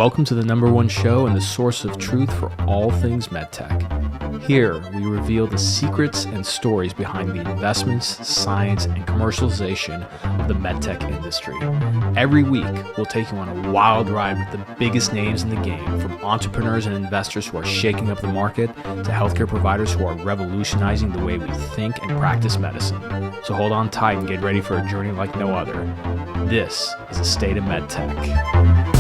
Welcome to the #1 show and the source of truth for all things MedTech. Here, we reveal the secrets and stories behind the investments, science, and commercialization of the MedTech industry. Every week, we'll take you on a wild ride with the biggest names in the game, from entrepreneurs and investors who are shaking up the market to healthcare providers who are revolutionizing the way we think and practice medicine. So hold on tight and get ready for a journey like no other. This is the State of MedTech.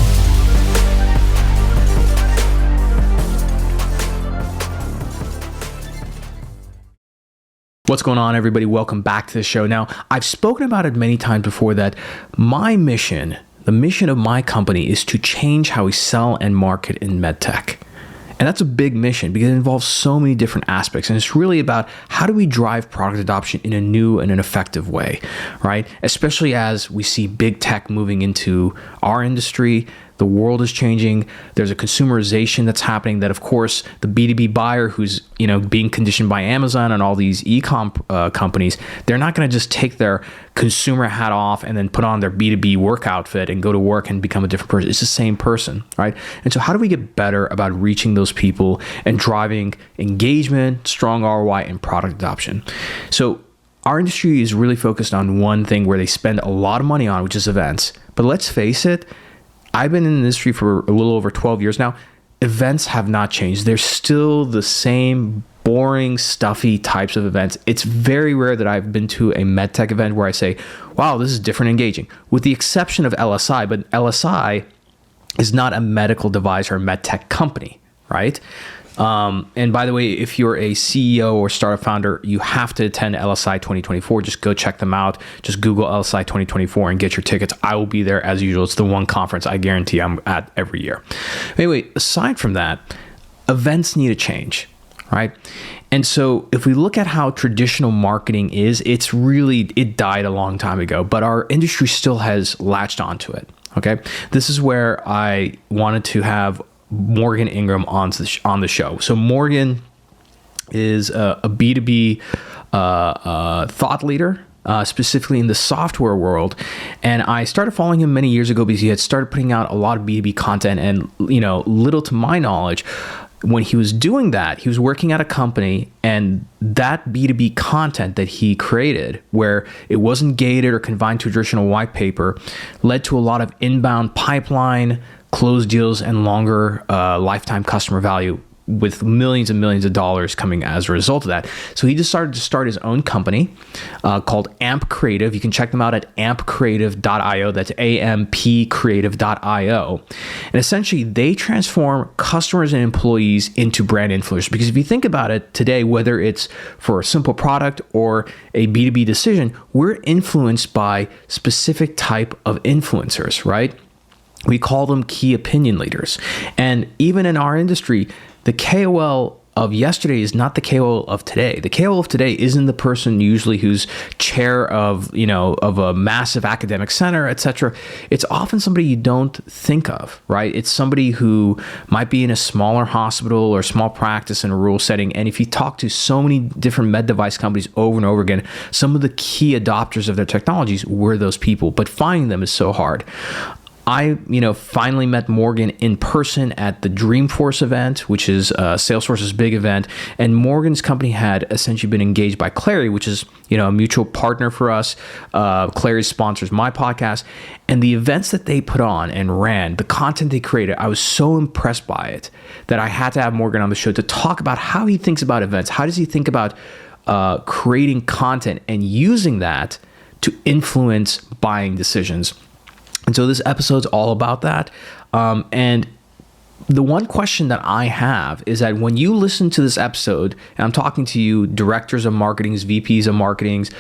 What's going on, everybody? Welcome back to the show. Now, I've spoken about it many times before that my mission, the mission of my company, is to change how we sell and market in MedTech. And that's a big mission because it involves so many different aspects. And it's really about how do we drive product adoption in a new and an effective way, right? Especially as we see big tech moving into our industry. The world is changing. There's a consumerization that's happening that, of course, the B2B buyer who's, being conditioned by Amazon and all these e-com companies, they're not going to just take their consumer hat off and then put on their B2B work outfit and go to work and become a different person. It's the same person, right? And so how do we get better about reaching those people and driving engagement, strong ROI, and product adoption? So our industry is really focused on one thing where they spend a lot of money on, which is events. But let's face it, I've been in the industry for a little over 12 years now. Events have not changed. They're still the same boring, stuffy types of events. It's very rare that I've been to a MedTech event where I say, wow, this is different and engaging, with the exception of LSI. But LSI is not a medical device or a MedTech company, right? And by the way, if you're a CEO or startup founder, you have to attend LSI 2024. Just go check them out. Just Google LSI 2024 and get your tickets. I will be there as usual. It's the one conference I guarantee I'm at every year. Anyway, aside from that, events need a change, right? And so if we look at how traditional marketing is, it died a long time ago, but our industry still has latched onto it, okay? This is where I wanted to have Morgan Ingram on the show. So Morgan is a B2B thought leader, specifically in the software world. And I started following him many years ago because he had started putting out a lot of B2B content. And, little to my knowledge, when he was doing that, he was working at a company, and that B2B content that he created, where it wasn't gated or confined to a traditional white paper, led to a lot of inbound pipeline, closed deals, and longer lifetime customer value, with millions and millions of dollars coming as a result of that. So he decided to start his own company called AMP Creative. You can check them out at ampcreative.io. That's ampcreative.io. And essentially, they transform customers and employees into brand influencers. Because if you think about it today, whether it's for a simple product or a B2B decision, we're influenced by specific type of influencers, right? We call them key opinion leaders. And even in our industry, the KOL of yesterday is not the KOL of today. The KOL of today isn't the person usually who's chair of a massive academic center, etc. It's often somebody you don't think of, right? It's somebody who might be in a smaller hospital or small practice in a rural setting. And if you talk to so many different med device companies over and over again, some of the key adopters of their technologies were those people, but finding them is so hard. I, finally met Morgan in person at the Dreamforce event, which is Salesforce's big event. And Morgan's company had essentially been engaged by Clary, which is, a mutual partner for us. Clary sponsors my podcast. And the events that they put on and ran, the content they created, I was so impressed by it that I had to have Morgan on the show to talk about how he thinks about events. How does he think about creating content and using that to influence buying decisions? And so this episode's all about that. And the one question that I have is that when you listen to this episode, and I'm talking to you, directors of marketings, VPs of marketings,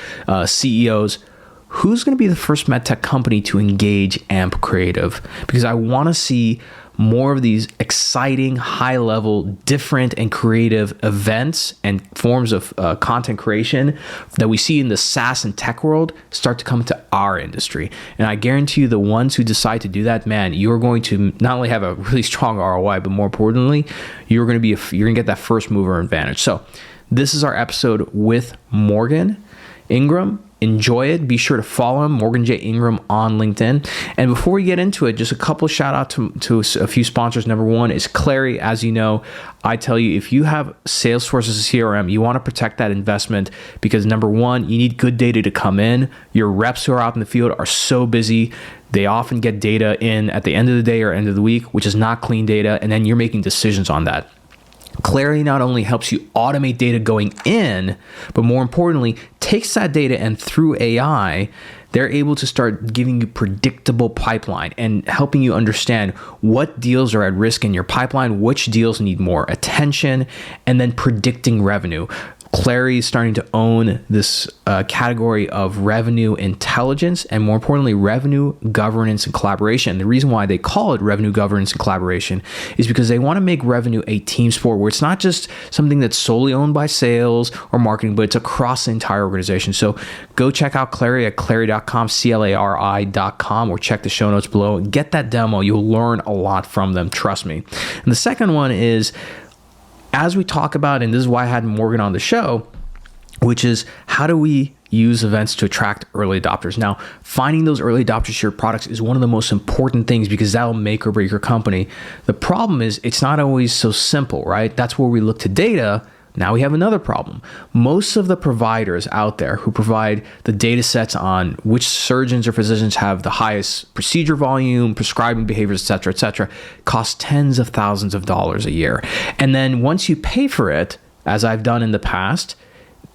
CEOs, who's going to be the first MedTech company to engage AMP Creative? Because I want to see more of these exciting, high-level, different and creative events and forms of content creation that we see in the SaaS and tech world start to come into our industry. And I guarantee you, the ones who decide to do that, man, you're going to not only have a really strong ROI, but more importantly, you're going to get that first mover advantage. So this is our episode with Morgan Ingram enjoy it. Be sure to follow him, Morgan J. Ingram, on LinkedIn. And before we get into it, just a couple shout out to a few sponsors. Number one is Clary. As you know, I tell you, if you have Salesforce as a CRM, you want to protect that investment because number one, you need good data to come in. Your reps who are out in the field are so busy. They often get data in at the end of the day or end of the week, which is not clean data. And then you're making decisions on that. Clary not only helps you automate data going in, but more importantly, takes that data and through AI, they're able to start giving you predictable pipeline and helping you understand what deals are at risk in your pipeline, which deals need more attention, and then predicting revenue. Clary is starting to own this category of revenue intelligence and, more importantly, revenue governance and collaboration. The reason why they call it revenue governance and collaboration is because they want to make revenue a team sport where it's not just something that's solely owned by sales or marketing, but it's across the entire organization. So go check out Clary at clary.com, CLARI.com, or check the show notes below. Get that demo. You'll learn a lot from them. Trust me. And the second one is, as we talk about, and this is why I had Morgan on the show, which is how do we use events to attract early adopters? Now, finding those early adopters to your products is one of the most important things because that will make or break your company. The problem is it's not always so simple, right? That's where we look to data. Now we have another problem. Most of the providers out there who provide the data sets on which surgeons or physicians have the highest procedure volume, prescribing behaviors, et cetera, cost tens of thousands of dollars a year. And then once you pay for it, as I've done in the past,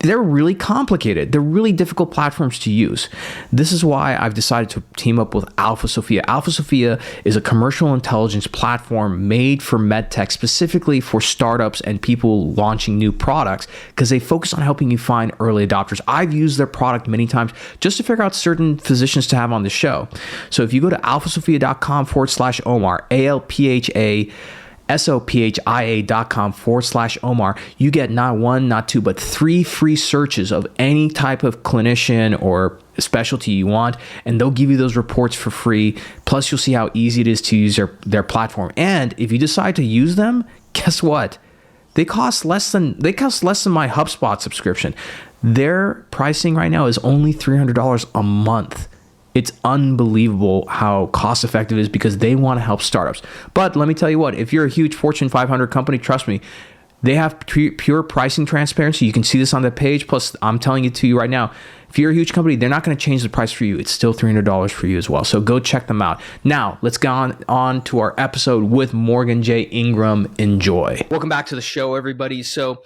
they're really complicated. They're really difficult platforms to use. This is why I've decided to team up with Alpha Sophia. Alpha Sophia is a commercial intelligence platform made for medtech, specifically for startups and people launching new products, because they focus on helping you find early adopters. I've used their product many times just to figure out certain physicians to have on the show. So if you go to alphasophia.com/Omar, ALPHA sophia.com/Omar, you get not one, not two, but 3 free searches of any type of clinician or specialty you want, and they'll give you those reports for free. Plus, you'll see how easy it is to use their platform. And if you decide to use them, guess what? They cost less than my HubSpot subscription. Their pricing right now is only $300 a month. It's unbelievable how cost effective it is because they want to help startups. But let me tell you what, if you're a huge Fortune 500 company, trust me, they have pure pricing transparency. You can see this on the page. Plus, I'm telling it to you right now, if you're a huge company, they're not going to change the price for you. It's still $300 for you as well. So go check them out. Now, let's go on to our episode with Morgan J. Ingram. Enjoy. Welcome back to the show, everybody. So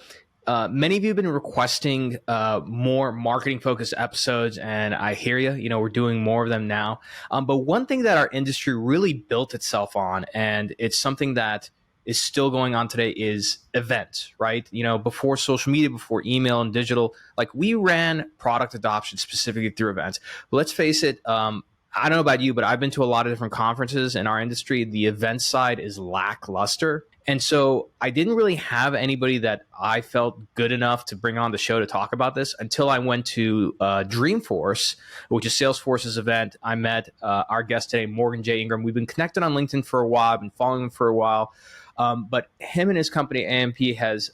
many of you have been requesting more marketing focused episodes, and I hear you. You know, we're doing more of them now. But one thing that our industry really built itself on, and it's something that is still going on today, is events, right? You know, before social media, before email and digital, like we ran product adoption specifically through events. But let's face it, I don't know about you, but I've been to a lot of different conferences in our industry. The event side is lackluster. And so I didn't really have anybody that I felt good enough to bring on the show to talk about this until I went to Dreamforce, which is Salesforce's event. I met our guest today, Morgan J. Ingram. We've been connected on LinkedIn for a while, been following him for a while. But him and his company, AMP, has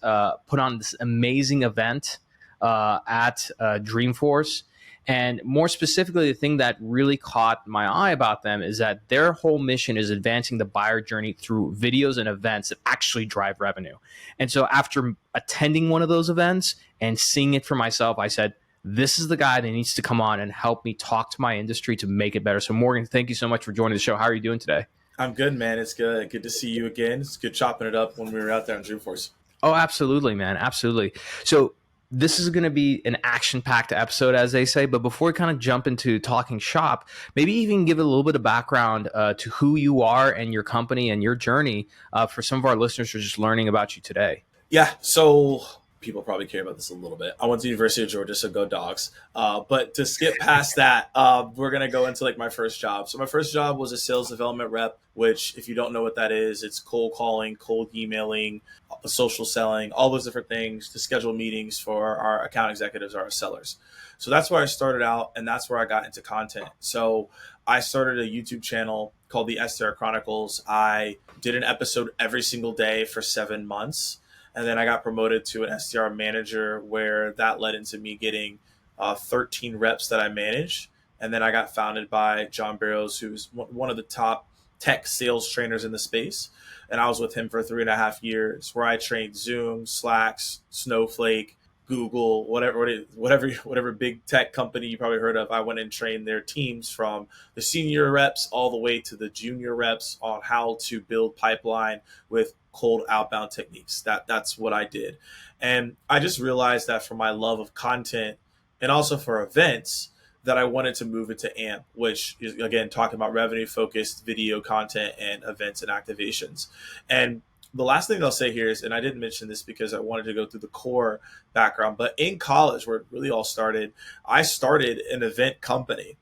put on this amazing event at Dreamforce. And more specifically, the thing that really caught my eye about them is that their whole mission is advancing the buyer journey through videos and events that actually drive revenue. And so after attending one of those events and seeing it for myself, I said, this is the guy that needs to come on and help me talk to my industry to make it better. So Morgan, thank you so much for joining the show. How are you doing today? I'm good, man. It's good. Good to see you again. It's good chopping it up when we were out there in Dreamforce. Oh, absolutely, man. Absolutely. So this is going to be an action-packed episode, as they say. But before we kind of jump into talking shop, maybe even give a little bit of background to who you are and your company and your journey for some of our listeners who are just learning about you today. Yeah. So people probably care about this a little bit. I went to the University of Georgia, so go Dogs. But to skip past that, we're going to go into like my first job. So my first job was a sales development rep, which if you don't know what that is, it's cold calling, cold emailing, social selling, all those different things to schedule meetings for our account executives or our sellers. So that's where I started out, and that's where I got into content. So I started a YouTube channel called the SDR Chronicles. I did an episode every single day for 7 months. And then I got promoted to an SDR manager, where that led into me getting 13 reps that I managed. And then I got founded by John Barrows, who's one of the top tech sales trainers in the space. And I was with him for 3.5 years, where I trained Zoom, Slacks, Snowflake, Google, whatever big tech company you probably heard of. I went and trained their teams from the senior reps all the way to the junior reps on how to build pipeline with cold outbound techniques. That's what I did. And I just realized that for my love of content and also for events, that I wanted to move into AMP, which is, again, talking about revenue focused video content and events and activations. And the last thing I'll say here is, and I didn't mention this because I wanted to go through the core background, but in college, where it really all started, I started an event company,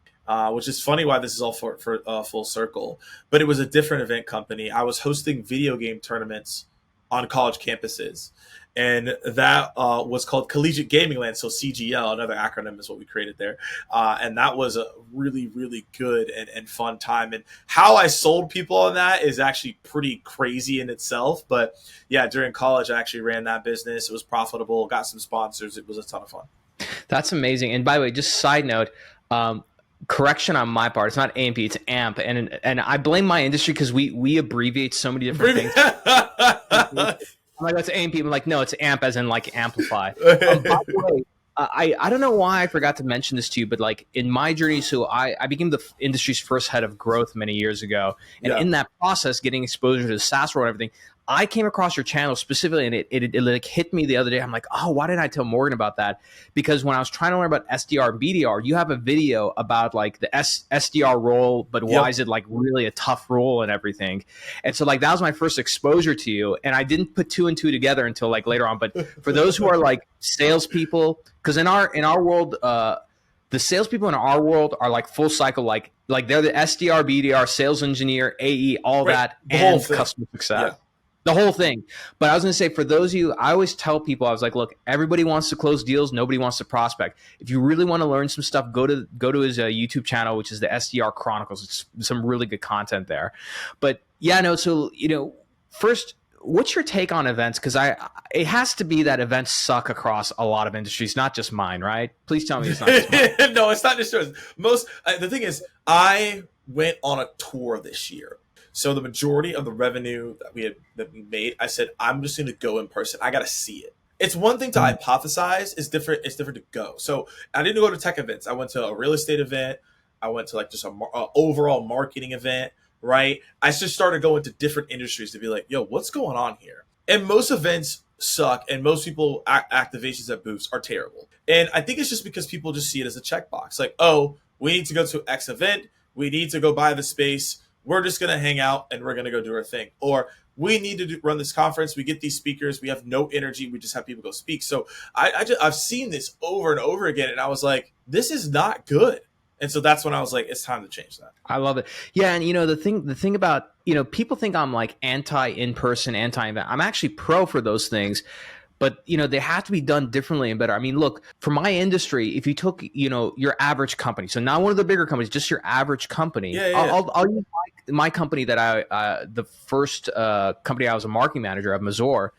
which is funny why this is all for full circle, but it was a different event company. I was hosting video game tournaments on college campuses. And that was called Collegiate Gaming Land, so CGL, another acronym is what we created there. And that was a really, really good and fun time. And how I sold people on that is actually pretty crazy in itself. But yeah, during college, I actually ran that business. It was profitable, got some sponsors. It was a ton of fun. That's amazing. And by the way, just side note, correction on my part, it's not AMP, it's AMP. And I blame my industry because we abbreviate so many different things. I'm like, that's AMP. I'm like, no, it's AMP as in like amplify. By the way, I don't know why I forgot to mention this to you, but like in my journey, so I became the industry's first head of growth many years ago. And in that process, getting exposure to the SaaS world and everything, I came across your channel specifically, and it like hit me the other day. I'm like, oh, why didn't I tell Morgan about that? Because when I was trying to learn about SDR and BDR, you have a video about like the SDR role, but why is it like really a tough role and everything? And so like that was my first exposure to you, and I didn't put two and two together until like later on. But for those who are like salespeople, because in our world, the salespeople in our world are like full cycle, like they're the SDR, BDR, sales engineer, AE, all that, and customer success. Yeah. The whole thing. But I was going to say, for those of you, I always tell people, I was like, look, everybody wants to close deals. Nobody wants to prospect. If you really want to learn some stuff, go to his YouTube channel, which is the SDR Chronicles. It's some really good content there. But yeah, no. So, first, what's your take on events? Because it has to be that events suck across a lot of industries, not just mine, right? Please tell me it's not just mine. No, it's not just yours. The thing is, I went on a tour this year. So the majority of the revenue that we made, I said, I'm just going to go in person. I got to see it. It's one thing to hypothesize. It's different to go. So I didn't go to tech events. I went to a real estate event. I went to like just a overall marketing event, right? I just started going to different industries to be like, yo, what's going on here? And most events suck. And most people activations at booths are terrible. And I think it's just because people just see it as a checkbox. Like, oh, we need to go to X event. We need to go buy the space. We're just going to hang out and we're going to go do our thing. Or we need to run this conference. We get these speakers. We have no energy. We just have people go speak. So I've seen this over and over again. And I was like, this is not good. And so that's when I was like, it's time to change that. I love it. Yeah. And the thing about, people think I'm like anti in-person, anti-event. I'm actually pro for those things. But, they have to be done differently and better. I mean, look, for my industry, if you took, your average company, so not one of the bigger companies, just your average company. I'll use my company that the first company I was a marketing manager of, Mazor.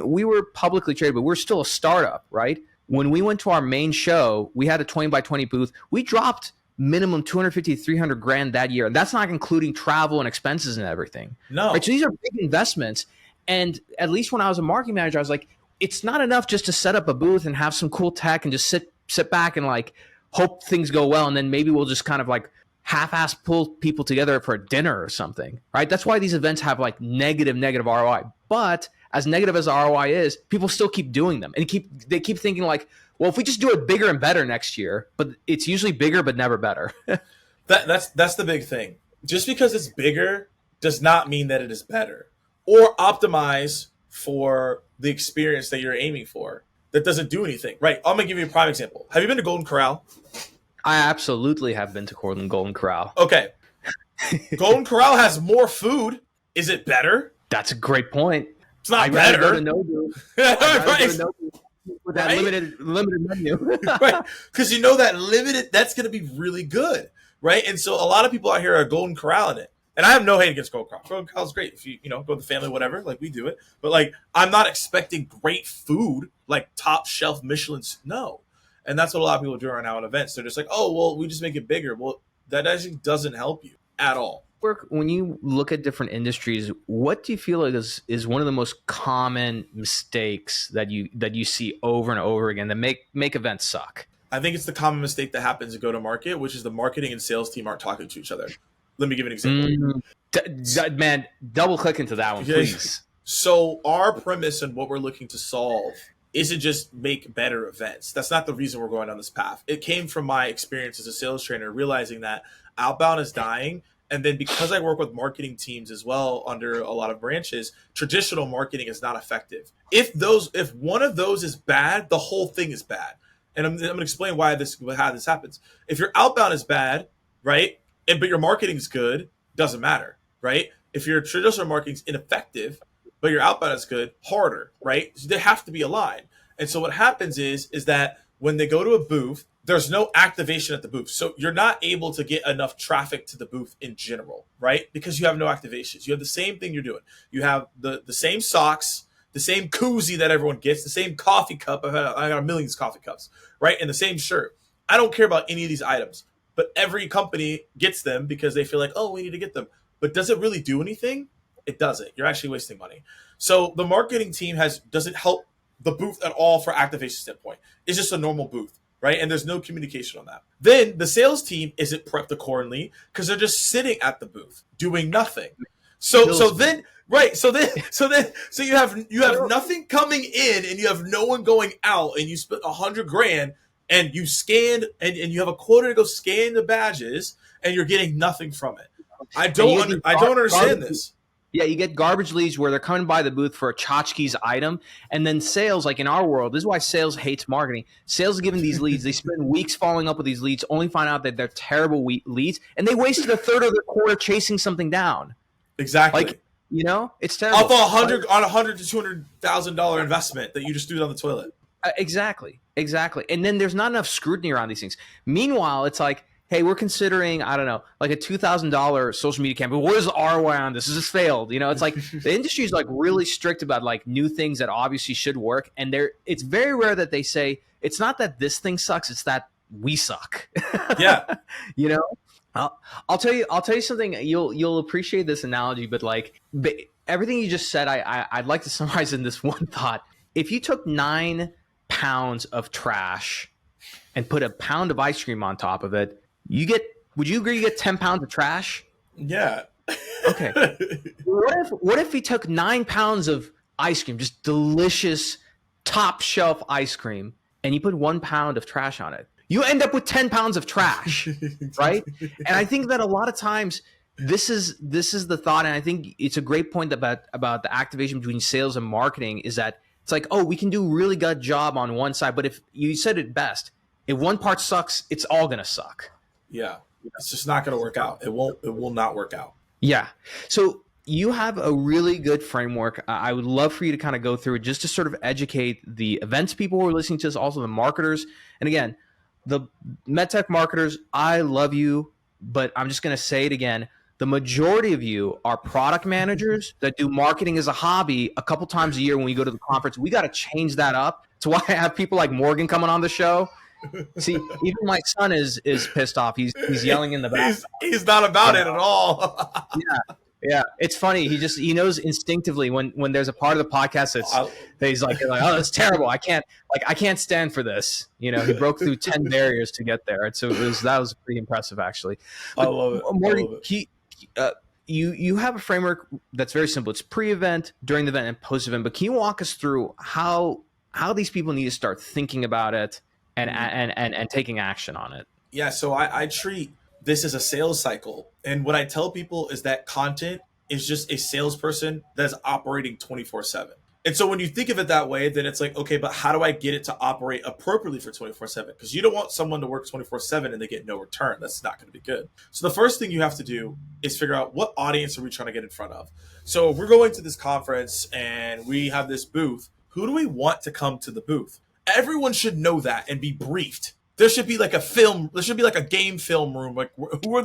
We were publicly traded, but we're still a startup, right? When we went to our main show, we had a 20 by 20 booth. We dropped minimum 250 to 300 grand that year. And that's not including travel and expenses and everything. No. Right? So these are big investments. And at least when I was a marketing manager, I was like, it's not enough just to set up a booth and have some cool tech and just sit back and like hope things go well. And then maybe we'll just kind of like half-ass pull people together for a dinner or something, right? That's why these events have like negative ROI. But as negative as the ROI is, people still keep doing them. And they keep thinking like, well, if we just do it bigger and better next year, but it's usually bigger, but never better. That's the big thing. Just because it's bigger does not mean that it is better or optimize for the experience that you're aiming for. That doesn't do anything, right? I'm gonna give you a prime example. Have you been to Golden Corral? I absolutely have been to Golden Corral. Okay. Golden Corral has more food. Is it better? That's a great point. It's not better. Go to Nobu. Right. With that limited menu. Right. Because that's going to be really good. Right. And so a lot of people out here are Golden Corral in it. And I have no hate against Golden Corral. Golden Corral is great. If you go with the family, whatever, like we do it. But like, I'm not expecting great food, like top shelf Michelin's. No. And that's what a lot of people do right now at events. They're just like, oh, well, we just make it bigger. Well, that actually doesn't help you at all. When you look at different industries, what do you feel like is one of the most common mistakes that you see over and over again that make events suck? I think it's the common mistake that happens in go-to-market, which is the marketing and sales team aren't talking to each other. Let me give an example. Man, double click into that one, please. So our premise and what we're looking to solve isn't just make better events. That's not the reason we're going down this path. It came from my experience as a sales trainer, realizing that outbound is dying. And then because I work with marketing teams as well under a lot of branches, traditional marketing is not effective. If one of those is bad, the whole thing is bad. And I'm going to explain how this happens. If your outbound is bad, right, but your marketing's good, doesn't matter, right? If your traditional marketing's ineffective, but your outbound is good, harder, right? So they have to be aligned. And so what happens is that when they go to a booth, there's no activation at the booth. So you're not able to get enough traffic to the booth in general, right? Because you have no activations. You have the same thing you're doing. You have the same socks, the same koozie that everyone gets, the same coffee cup. I got a million coffee cups, right? And the same shirt. I don't care about any of these items, but every company gets them because they feel like, oh, we need to get them. But does it really do anything? It doesn't. You're actually wasting money. So the marketing team doesn't help the booth at all for activation standpoint. It's just a normal booth, right? And there's no communication on that. Then the sales team isn't prepped accordingly because they're just sitting at the booth doing nothing. So you have nothing coming in and you have no one going out, and you spent $100,000 and you scanned and you have a quota to go scan the badges and you're getting nothing from it. I don't understand this. Yeah, you get garbage leads where they're coming by the booth for a tchotchke's item, and then sales, like in our world, this is why sales hates marketing. Sales is giving these leads. They spend weeks following up with these leads, only find out that they're terrible leads, and they wasted a third of their quarter chasing something down. Exactly. Like, it's terrible. Off $100,000 to $200,000 investment that you just threw down the toilet. Exactly. And then there's not enough scrutiny around these things. Meanwhile, it's like, hey, we're considering, I don't know, like a $2,000 social media campaign. What is the ROI on this? Has this failed? It's like the industry is like really strict about like new things that obviously should work. And it's very rare that they say, it's not that this thing sucks, it's that we suck. Yeah. I'll tell you something. You'll appreciate this analogy, but like everything you just said, I'd like to summarize in this one thought. If you took 9 pounds of trash and put a pound of ice cream on top of it, would you agree you get 10 pounds of trash? Yeah. Okay. What if we took 9 pounds of ice cream, just delicious top shelf ice cream, and you put 1 pound of trash on it? You end up with 10 pounds of trash, right? And I think that a lot of times this is the thought, and I think it's a great point about the activation between sales and marketing is that it's like, oh, we can do a really good job on one side, but if you said it best, if one part sucks, it's all going to suck. Yeah, it's just not going to work out. It will not work out. Yeah. So you have a really good framework. I would love for you to kind of go through it just to sort of educate the events people who are listening to this, also the marketers. And again, the MedTech marketers, I love you, but I'm just going to say it again. The majority of you are product managers that do marketing as a hobby a couple times a year when we go to the conference. We got to change that up. That's why I have people like Morgan coming on the show. See, even my son is pissed off. He's yelling in the back. He's not about it at all. Yeah. It's funny. He knows instinctively when there's a part of the podcast that he's like, oh, that's terrible. I can't stand for this. He broke through 10 barriers to get there. And so that was pretty impressive, actually. But, I love it. Morgan, you have a framework that's very simple. It's pre-event, during the event, and post-event. But can you walk us through how these people need to start thinking about it and taking action on it? Yeah, so I treat this as a sales cycle. And what I tell people is that content is just a salesperson that's operating 24/7. And so when you think of it that way, then it's like, okay, but how do I get it to operate appropriately for 24/7? Because you don't want someone to work 24/7 and they get no return. That's not going to be good. So the first thing you have to do is figure out what audience are we trying to get in front of. So if we're going to this conference and we have this booth, who do we want to come to the booth? Everyone should know that and be briefed. There should be like a film. There should be like a game film room. Like,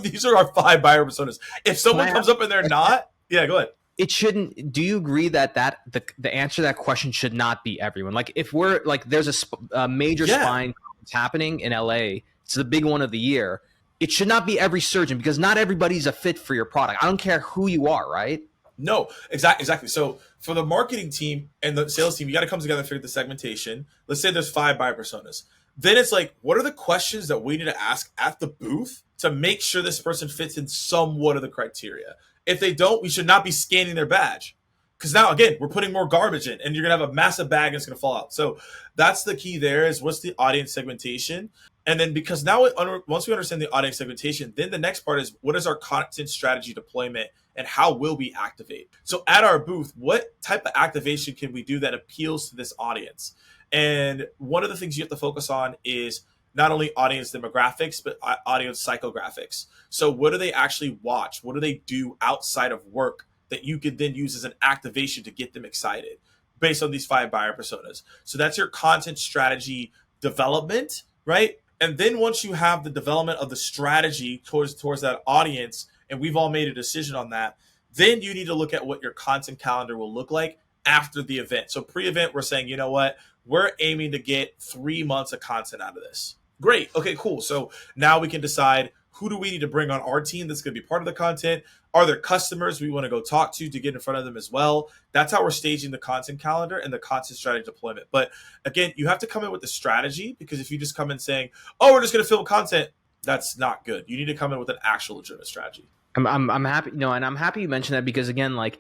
these are our 5 buyer personas. If someone comes up and they're not, yeah, go ahead. It shouldn't. Do you agree that the answer to that question should not be everyone? Like if we're like, there's a major spine it's happening in LA. It's the big one of the year. It should not be every surgeon because not everybody's a fit for your product. I don't care who you are, right? No, exactly. So for the marketing team and the sales team, you got to come together and figure the segmentation. Let's say there's 5 buyer personas. Then it's like, what are the questions that we need to ask at the booth to make sure this person fits in somewhat of the criteria? If they don't, we should not be scanning their badge. Because now, again, we're putting more garbage in and you're going to have a massive bag and it's going to fall out. So that's the key there is what's the audience segmentation? And then because now once we understand the audience segmentation, then the next part is what is our content strategy deployment and how will we activate? So at our booth, what type of activation can we do that appeals to this audience? And one of the things you have to focus on is not only audience demographics, but audience psychographics. So what do they actually watch? What do they do outside of work that you could then use as an activation to get them excited based on these 5 buyer personas? So that's your content strategy development, right? And then once you have the development of the strategy towards that audience, and we've all made a decision on that, then you need to look at what your content calendar will look like after the event. So pre-event, we're saying, you know what? We're aiming to get 3 months of content out of this. Great. Okay, cool. So now we can decide who do we need to bring on our team that's going to be part of the content? Are there customers we want to go talk to get in front of them as well? That's how we're staging the content calendar and the content strategy deployment. But again, you have to come in with a strategy because if you just come in saying, oh, we're just going to film content, that's not good. You need to come in with an actual legitimate strategy. I'm happy, and I'm happy you mentioned that because again, like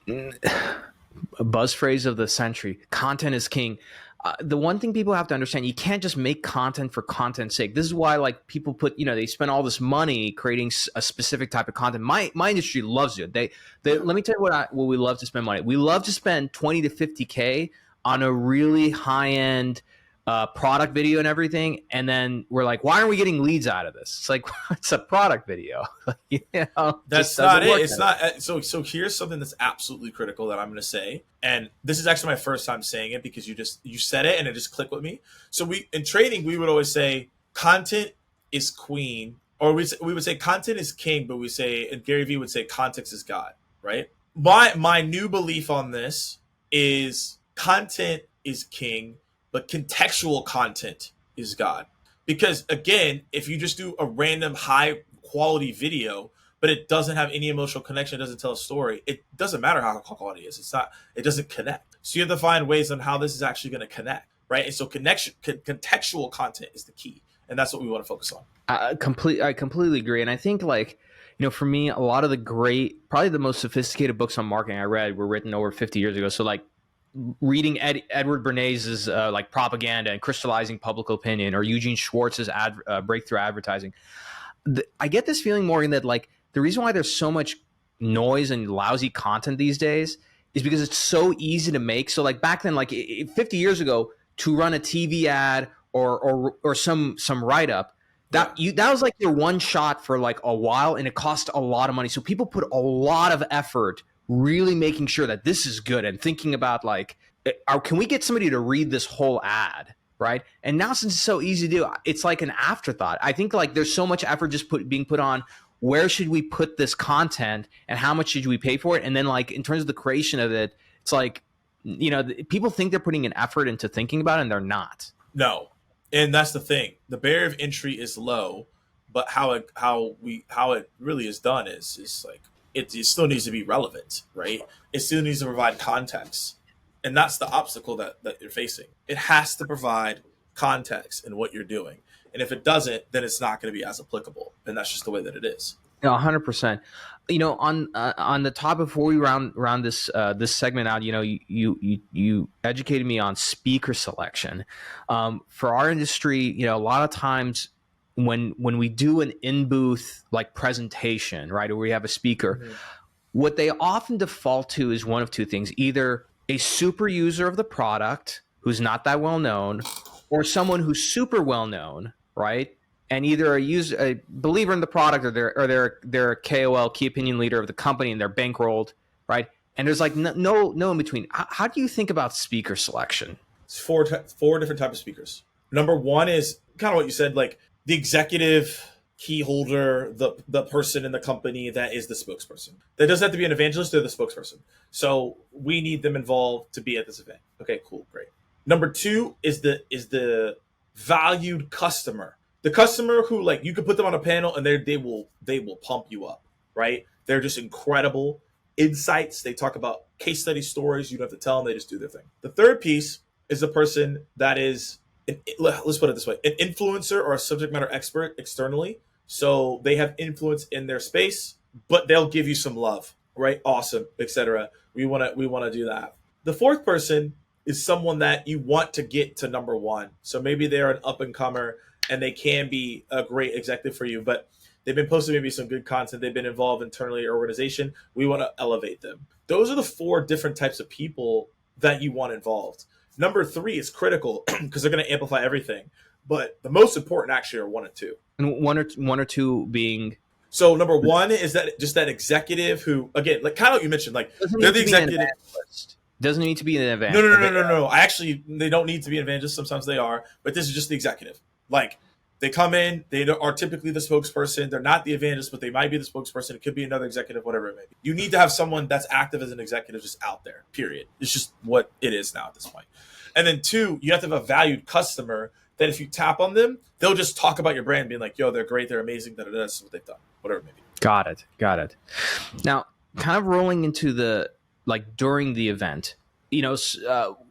a buzz phrase of the century, content is king. The one thing people have to understand, you can't just make content for content's sake. This is why like people put, they spend all this money creating a specific type of content. My industry loves it. They let me tell you what we love to spend money. We love to spend 20 to 50K on a really high end product video and everything. And then we're like, why aren't we getting leads out of this? It's like, it's a product video. That's not it. It's not. So here's something that's absolutely critical that I'm going to say. And this is actually my first time saying it because you said it and it just clicked with me. So in trading, we would always say content is queen, or we would say content is king, but and Gary Vee would say context is God, right? My new belief on this is content is king, but contextual content is God. Because again, if you just do a random high quality video, but it doesn't have any emotional connection, it doesn't tell a story, it doesn't matter how quality it is. It doesn't connect. So you have to find ways on how this is actually going to connect, right? And so contextual content is the key. And that's what we want to focus on. I completely agree. And I think for me, a lot of probably the most sophisticated books on marketing I read were written over 50 years ago. So like, reading Edward Bernays' like Propaganda and Crystallizing Public Opinion, or Eugene Schwartz's Breakthrough Advertising, I get this feeling, Morgan, that like the reason why there's so much noise and lousy content these days is because it's so easy to make. So like back then, like 50 years ago, to run a TV ad or some write up, that was like your one shot for like a while, and it cost a lot of money. So people put a lot of effort really making sure that this is good and thinking about like, can we get somebody to read this whole ad, right? And now since it's so easy to do, it's like an afterthought. I think like there's so much effort just being put on where should we put this content and how much should we pay for it? And then like in terms of the creation of it, it's like, people think they're putting an effort into thinking about it and they're not. No. And that's the thing. The barrier of entry is low, but how it really is done is like, it still needs to be relevant, right? It still needs to provide context. And that's the obstacle that you're facing. It has to provide context in what you're doing. And if it doesn't, then it's not going to be as applicable. And that's just the way that it is. 100%. On the top before we round this segment out, you educated me on speaker selection. For our industry, a lot of times when we do an in-booth like presentation, right, or we have a speaker, what they often default to is one of two things: either a super user of the product who's not that well known, or someone who's super well known, right, and either a believer in the product, or they're a KOL, key opinion leader of the company, and they're bankrolled, right? And there's like no in between. How do you think about speaker selection? It's four different types of speakers. Number one is kind of what you said, like the executive key holder, the person in the company that is the spokesperson. That doesn't have to be an evangelist, they're the spokesperson. So we need them involved to be at this event. Okay, cool, great. Number two is the valued customer. The customer who, like, you could put them on a panel and they will pump you up, right? They're just incredible insights. They talk about case study stories. You don't have to tell them, they just do their thing. The third piece is the person that is let's put it this way, an influencer or a subject matter expert externally. So they have influence in their space, but they'll give you some love, right? Awesome, etc. We want to do that. The fourth person is someone that you want to get to number one. So maybe they're an up and comer and they can be a great executive for you, but they've been posting maybe some good content. They've been involved internally in your organization. We want to elevate them. Those are the four different types of people that you want involved. Number three is critical because they're going to amplify everything. But the most important actually are one and two. And one or two being. So number one is that just that executive who, again, like kind of what you mentioned, like they're the executive. Doesn't need to be an evangelist. No. Actually, they don't need to be an evangelist. Sometimes they are, but this is just the executive. Like they come in, they are typically the spokesperson. They're not the evangelist, but they might be the spokesperson. It could be another executive, whatever it may be. You need to have someone that's active as an executive just out there, period. It's just what it is now at this point. And then two, you have to have a valued customer that if you tap on them, they'll just talk about your brand, being like, yo, they're great, they're amazing, this is what they've done, whatever it may be. Got it. Now, kind of rolling into the, like, during the event,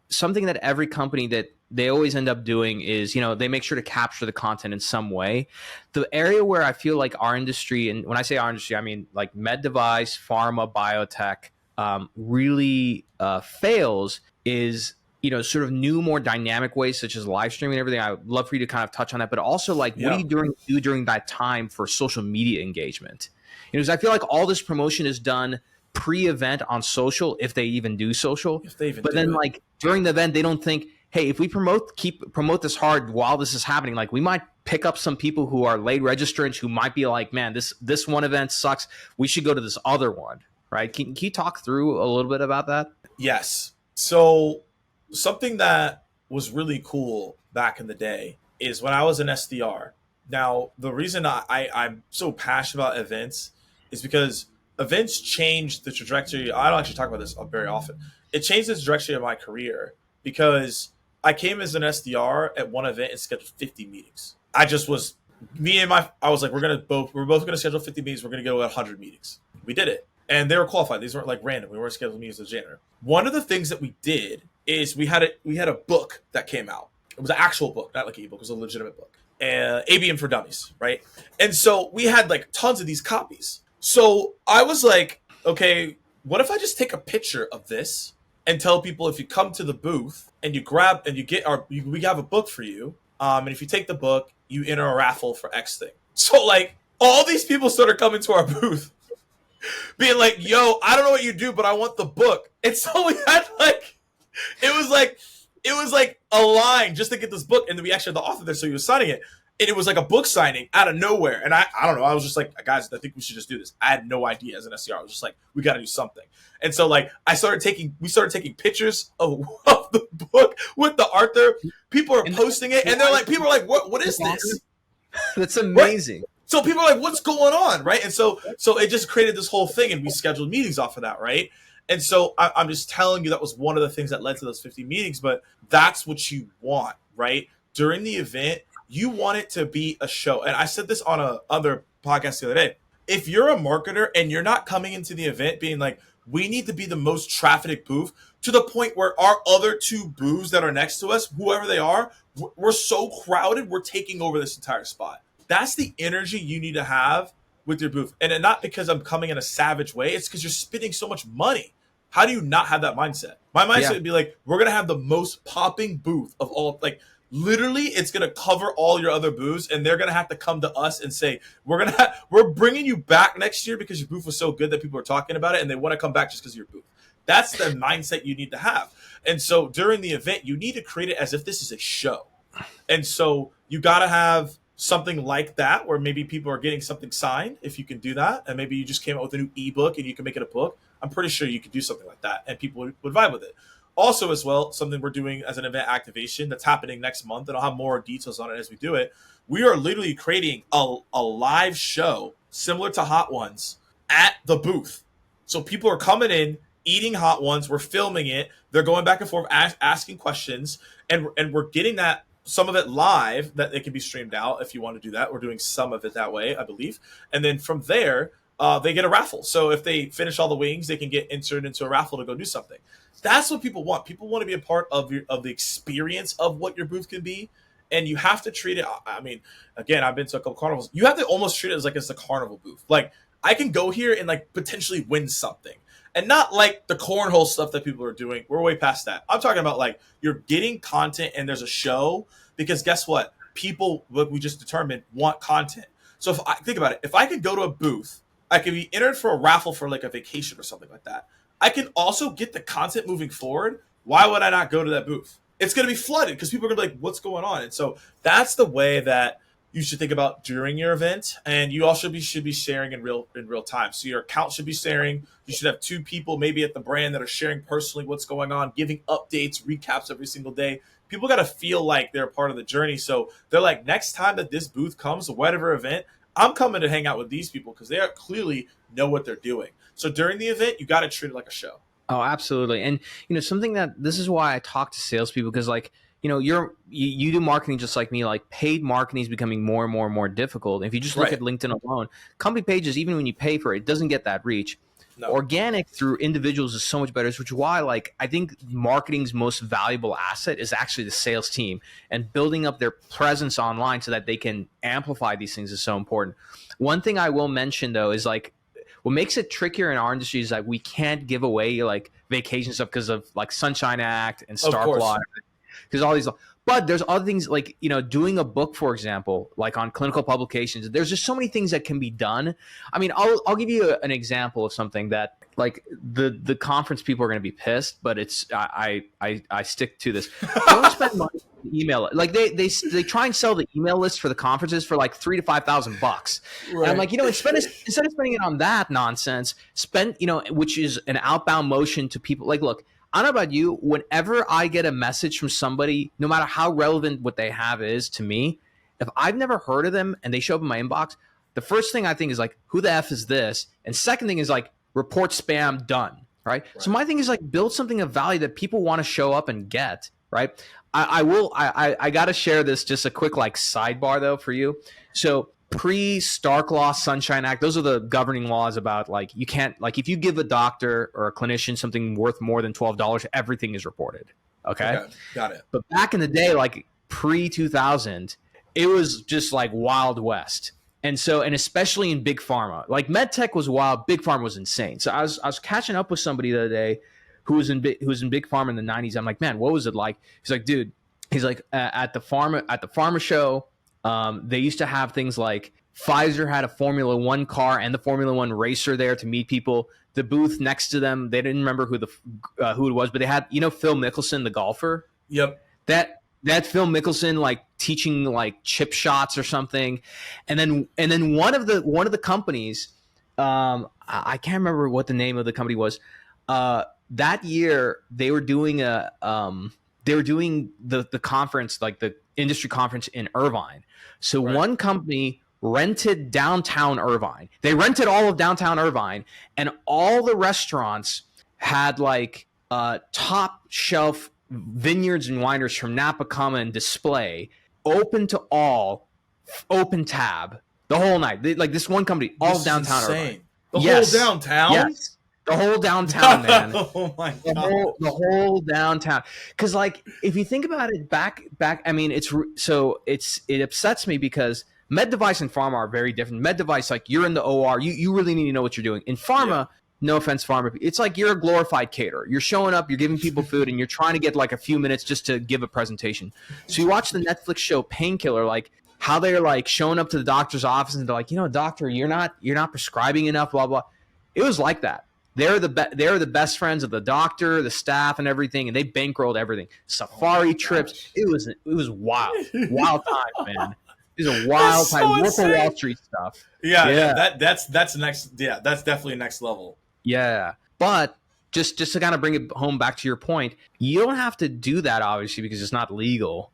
something that every company that they always end up doing is, they make sure to capture the content in some way. The area where I feel like our industry, and when I say our industry, I mean like med device, pharma, biotech, really fails is, sort of new, more dynamic ways such as live streaming and everything. I would love for you to kind of touch on that, but also like, what do you do during that time for social media engagement? Because I feel like all this promotion is done pre-event on social, if they even do social. But then like during the event, they don't think, hey, if we promote this hard while this is happening, like we might pick up some people who are late registrants who might be like, man, this one event sucks. We should go to this other one, right? Can you talk through a little bit about that? Yes. So something that was really cool back in the day is when I was an SDR. Now, the reason I'm so passionate about events is because events changed the trajectory. I don't actually talk about this very often. It changed the trajectory of my career because I came as an SDR at one event and scheduled 50 meetings. I was like, we're both going to schedule 50 meetings. We're going to go at 100 meetings. We did it. And they were qualified. These weren't like random. We weren't scheduling meetings with January. One of the things that we did is we had a book that came out. It was an actual book, not like an ebook. It was a legitimate book. ABM for Dummies, right? And so we had like tons of these copies. So I was like, okay, what if I just take a picture of this and tell people if you come to the booth and you grab and we have a book for you, and if you take the book, you enter a raffle for X thing. So like all these people started coming to our booth, being like, yo, I don't know what you do, but I want the book. And so we had like, it was like a line just to get this book, and then we actually had the author there, so he was signing it. And it was like a book signing out of nowhere. And I don't know. I was just like, guys, I think we should just do this. I had no idea as an SDR. I was just like, we got to do something. And so like we started taking pictures of the book with the art there. People are posting it, and people are like, what is this? That's amazing. What? So people are like, what's going on? Right. And so it just created this whole thing, and we scheduled meetings off of that. Right. And so I'm just telling you that was one of the things that led to those 50 meetings, but that's what you want, right? During the event, you want it to be a show. And I said this on a other podcast the other day. If you're a marketer and you're not coming into the event being like, we need to be the most trafficked booth to the point where our other two booths that are next to us, whoever they are, we're so crowded, we're taking over this entire spot. That's the energy you need to have with your booth. And not because I'm coming in a savage way. It's because you're spending so much money. How do you not have that mindset? My mindset would be like, we're going to have the most popping booth of all. Like, literally, it's going to cover all your other booths, and they're going to have to come to us and say, we're bringing you back next year because your booth was so good that people are talking about it, and they want to come back just because of your booth. That's the mindset you need to have. And so during the event, you need to create it as if this is a show. And so you got to have something like that where maybe people are getting something signed, if you can do that, and maybe you just came out with a new ebook and you can make it a book. I'm pretty sure you could do something like that, and people would vibe with it. Also, as well, something we're doing as an event activation that's happening next month, and I'll have more details on it as we do it. We are literally creating a live show similar to Hot Ones at the booth. So people are coming in, eating Hot Ones. We're filming it. They're going back and forth, asking questions, and we're getting that some of it live that it can be streamed out if you want to do that. We're doing some of it that way, I believe. And then from there, they get a raffle. So if they finish all the wings, they can get inserted into a raffle to go do something. That's what people want. People want to be a part of the experience of what your booth can be. And you have to treat it. I mean, again, I've been to a couple carnivals. You have to almost treat it as like it's a carnival booth. Like, I can go here and like potentially win something, and not like the cornhole stuff that people are doing. We're way past that. I'm talking about like you're getting content and there's a show, because guess what? People, what we just determined, want content. So if I think about it, if I could go to a booth, I could be entered for a raffle for like a vacation or something like that. I can also get the content moving forward. Why would I not go to that booth? It's going to be flooded because people are going to be like, what's going on? And so that's the way that you should think about during your event. And you also should be sharing in real time. So your account should be sharing. You should have 2 people maybe at the brand that are sharing personally what's going on, giving updates, recaps every single day. People got to feel like they're a part of the journey. So they're like, next time that this booth comes, whatever event, I'm coming to hang out with these people because they are clearly know what they're doing. So during the event, you got to treat it like a show. Oh, absolutely. And, something that this is why I talk to salespeople, because like, you do marketing just like me. Like, paid marketing is becoming more and more and more difficult. If you just look at LinkedIn alone, company pages, even when you pay for it, it doesn't get that reach. No. Organic through individuals is so much better, which is why like I think marketing's most valuable asset is actually the sales team, and building up their presence online so that they can amplify these things is so important. One thing I will mention though is like, what makes it trickier in our industry is like we can't give away like vacation stuff because of like Sunshine Act and Stark Law, because all these. But there's other things like, doing a book, for example, like on clinical publications. There's just so many things that can be done. I mean, I'll give you an example of something that like the conference people are going to be pissed, but it's I stick to this. Don't spend money on email. Like they try and sell the email list for the conferences for like $3,000 to $5,000. Right. And I'm like, instead of spending it on that nonsense, spend which is an outbound motion to people. Like, look. I don't know about you, whenever I get a message from somebody, no matter how relevant what they have is to me, if I've never heard of them and they show up in my inbox, the first thing I think is like, who the F is this? And second thing is like, report spam done, right? So my thing is like, build something of value that people want to show up and get, right? I got to share this, just a quick like sidebar though for you. So pre-Stark Law, Sunshine Act, those are the governing laws about like you can't, like if you give a doctor or a clinician something worth more than $12, everything is reported. Okay, got it. But back in the day, like pre-2000, it was just like Wild West. And so, and especially in big pharma, like medtech was wild, big pharma was insane. So I was catching up with somebody the other day who was in big pharma in the 90s. I'm like, man, what was it like? He's like, dude, at the pharma show. They used to have things like Pfizer had a Formula One car and the Formula One racer there to meet people. The booth next to them, they didn't remember who it was, but they had, Phil Mickelson, the golfer. Yep. That Phil Mickelson like teaching like chip shots or something, and then one of the companies, I can't remember what the name of the company was. That year they were doing the conference, like the industry conference in Irvine. So one company rented downtown Irvine. They rented all of downtown Irvine, and all the restaurants had like top shelf vineyards and wineries from Napa come and display, open to all, open tab the whole night. Like this one company, all downtown Irvine. The whole downtown? Yes. The whole downtown, man. Oh my God. The whole downtown. Because, like, if you think about it, back. I mean, it upsets me because med device and pharma are very different. Med device, like, you're in the OR, you really need to know what you're doing. In pharma, no offense, pharma, it's like you're a glorified caterer. You're showing up, you're giving people food, and you're trying to get like a few minutes just to give a presentation. So you watch the Netflix show Painkiller, like how they're like showing up to the doctor's office and they're like, doctor, you're not prescribing enough, blah blah. It was like that. They're the best friends of the doctor, the staff, and everything, and they bankrolled everything. Safari trips. It was wild time, man. It was a wild time. Wolf of Wall Street stuff. Yeah. That's next. Yeah, that's definitely next level. Yeah, but just to kind of bring it home back to your point, you don't have to do that obviously because it's not legal.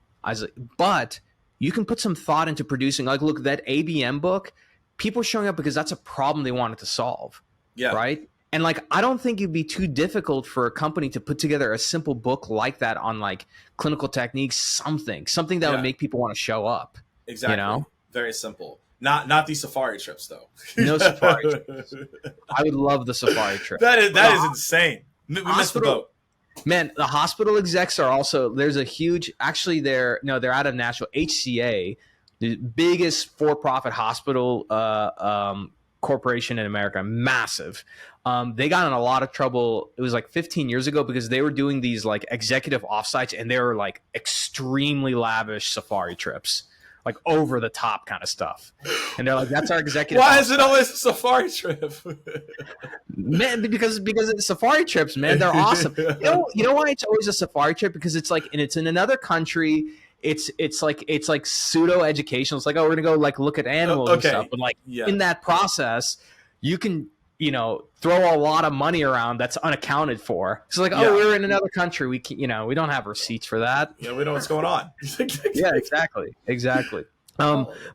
But you can put some thought into producing. Like, look, that ABM book. People showing up because that's a problem they wanted to solve. Yeah. Right. And like, I don't think it'd be too difficult for a company to put together a simple book like that on like clinical techniques, something that would Yeah, make people want to show up, you exactly. know? Very simple. Not these safari trips though. No safari trips. I would love the safari trip. That is insane. We missed the Hospital, boat. man, the hospital execs are also, there's a huge, actually they're out of Nashville, HCA, the biggest for-profit hospital corporation in America, massive. They got in a lot of trouble. It was like 15 years ago because they were doing these like executive offsites and they were like extremely lavish safari trips, like over the top kind of stuff. And they're like, that's our executive. Why is it always a safari trip? Man, because it's safari trips, man, they're awesome. You know why it's always a safari trip? Because it's like, and it's in another country. It's like pseudo educational. It's like, oh, we're gonna go like look at animals and stuff, but like in that process, you can throw a lot of money around that's unaccounted for. It's like, oh, we're in another country. We can, we don't have receipts for that. Yeah, we know what's going on. Yeah, exactly.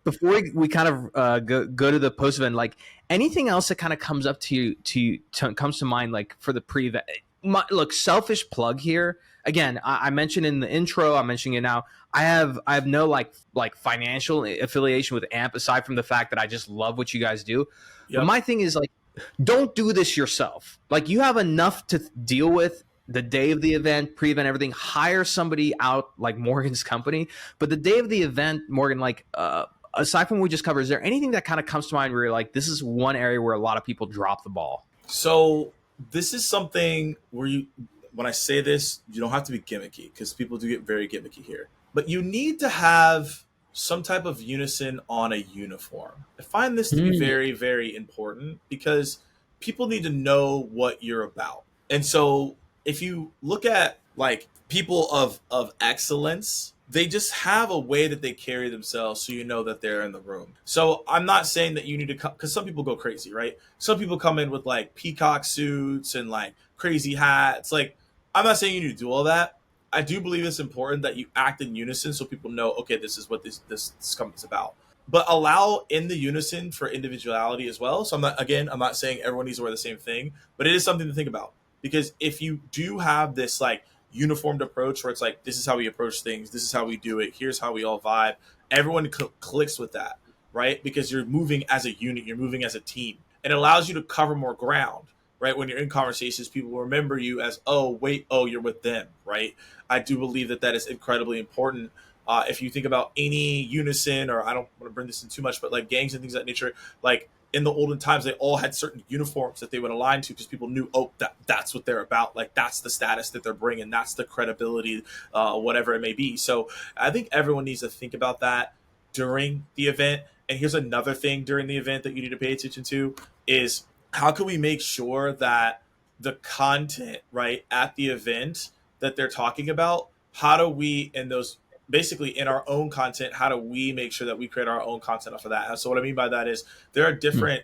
Before we kind of go to the post event, like anything else that kind of comes up comes to mind, like for the pre-event. Look, selfish plug here. Again, I mentioned in the intro, I'm mentioning it now. I have no like financial affiliation with AMP aside from the fact that I just love what you guys do. Yep. But my thing is like, don't do this yourself. Like you have enough to deal with the day of the event, pre-event, everything. Hire somebody out like Morgan's company. But the day of the event, Morgan, like aside from what we just covered, is there anything that kind of comes to mind where you're like, this is one area where a lot of people drop the ball? So this is something where when I say this, you don't have to be gimmicky because people do get very gimmicky here. But you need to have some type of unison on a uniform. I find this to be very, very important because people need to know what you're about. And so if you look at like people of excellence, they just have a way that they carry themselves so you know that they're in the room. So I'm not saying that you need to come, because some people go crazy, right? Some people come in with like peacock suits and like crazy hats. Like, I'm not saying you need to do all that. I do believe it's important that you act in unison so people know, okay, this is what this company's about. But allow in the unison for individuality as well. So I'm not saying everyone needs to wear the same thing, but it is something to think about. Because if you do have this like uniformed approach where it's like, this is how we approach things, this is how we do it, here's how we all vibe, everyone clicks with that, right? Because you're moving as a unit, you're moving as a team. It allows you to cover more ground, right? When you're in conversations, people will remember you as, you're with them, right? I do believe that is incredibly important. If you think about any unison, or I don't want to bring this in too much, but like gangs and things of that nature, like in the olden times, they all had certain uniforms that they would align to because people knew, that's what they're about. Like that's the status that they're bringing. That's the credibility, whatever it may be. So I think everyone needs to think about that during the event. And here's another thing during the event that you need to pay attention to is how can we make sure that the content, right, at the event that they're talking about, how do we, basically in our own content, how do we make sure that we create our own content off of that? And so what I mean by that is there are different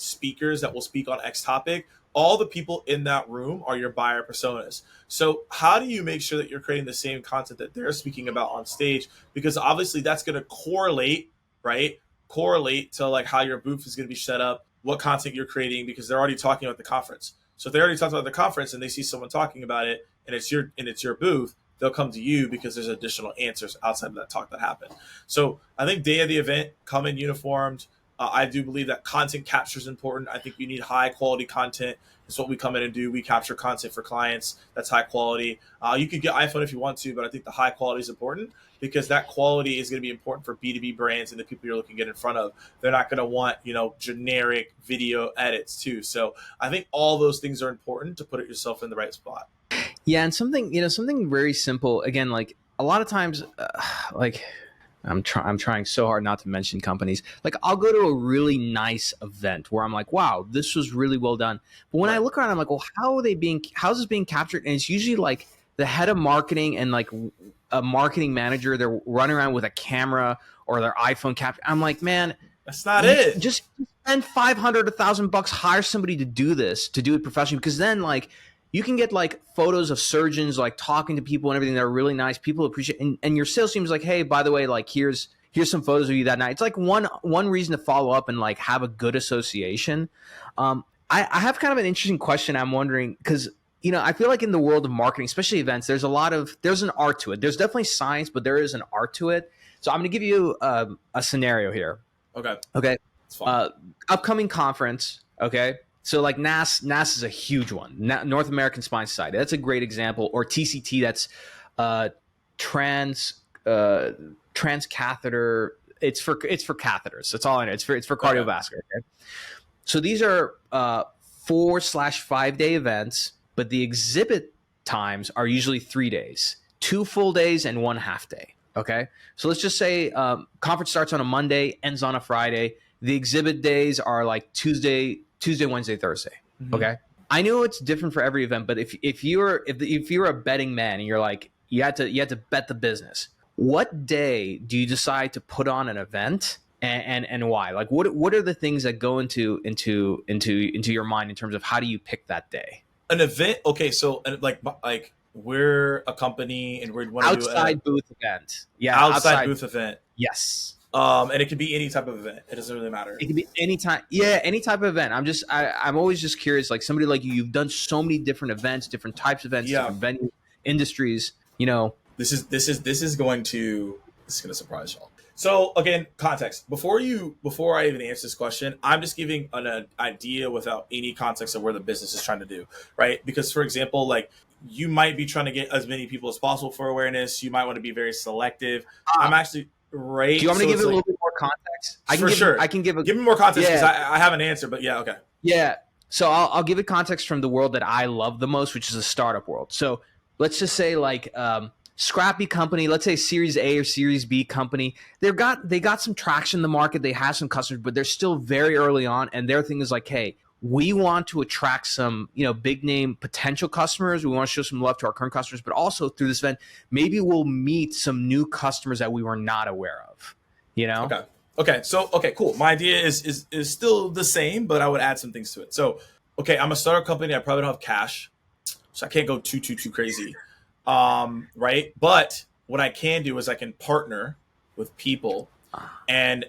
speakers that will speak on X topic. All the people in that room are your buyer personas. So how do you make sure that you're creating the same content that they're speaking about on stage? Because obviously that's going to correlate to like how your booth is going to be set up, what content you're creating, because they're already talking about the conference. So if they already talked about the conference and they see someone talking about it and it's your booth, they'll come to you because there's additional answers outside of that talk that happened. So I think day of the event, come in uniformed. I do believe that content capture is important. I think you need high quality content. It's what we come in and do. We capture content for clients that's high quality. You could get iPhone if you want to, but I think the high quality is important because that quality is going to be important for B2B brands and the people you're looking to get in front of. They're not going to want, generic video edits too. So I think all those things are important to put yourself in the right spot. Yeah, and something very simple. Again, like a lot of times, like I'm trying so hard not to mention companies. Like I'll go to a really nice event where I'm like, wow, this was really well done. But when I look around, I'm like, well, how's this being captured? And it's usually like the head of marketing and like a marketing manager. They're running around with a camera or their iPhone capture. I'm like, man, that's not it. Just spend $500, $1,000, hire somebody to do it professionally. Because then like you can get like photos of surgeons like talking to people and everything that are really nice. People appreciate, and your sales team is like, hey, by the way, like here's some photos of you that night. It's like one reason to follow up and like have a good association. I have kind of an interesting question. I'm wondering because I feel like in the world of marketing, especially events, there's an art to it. There's definitely science, but there is an art to it. So I'm going to give you a scenario here. Okay. Okay. It's fine. Upcoming conference. Okay. So like NAS is a huge one. North American Spine Society. That's a great example. Or TCT. That's trans catheter. It's for catheters. That's all I know. It's for cardiovascular. Okay. So these are 4/5 day events, but the exhibit times are usually 3 days, 2 full days and 1 half day. Okay. So let's just say conference starts on a Monday, ends on a Friday. The exhibit days are like Tuesday, Wednesday, Thursday. Mm-hmm. Okay. I know it's different for every event, but if you're a betting man and you're like, you had to bet the business, what day do you decide to put on an event and why? Like what are the things that go into your mind in terms of how do you pick that day? An event. Okay. So like we're a company and we want to do outside booth event. Yeah. Outside booth event. Yes. And it could be any type of event. It doesn't really matter. It could be any time. Yeah, any type of event. I'm always just curious. Like somebody like you've done so many different events, different types of events, different venues, industries. This is going to surprise y'all. So again, context. Before I even answer this question, I'm just giving an idea without any context of where the business is trying to do, right? Because for example, like you might be trying to get as many people as possible for awareness. You might want to be very selective. I'm actually. Right. Do you want me to give it a little bit more context? I can give me more context because I have an answer, but yeah, okay. Yeah. So I'll give it context from the world that I love the most, which is the startup world. So let's just say like scrappy company, let's say Series A or Series B company. They got some traction in the market. They have some customers, but they're still very early on. And their thing is like, hey, we want to attract some, big name potential customers. We want to show some love to our current customers, but also through this event, maybe we'll meet some new customers that we were not aware of, Okay. So, okay, cool. My idea is still the same, but I would add some things to it. So, okay, I'm a startup company. I probably don't have cash, so I can't go too crazy. Right. But what I can do is I can partner with people and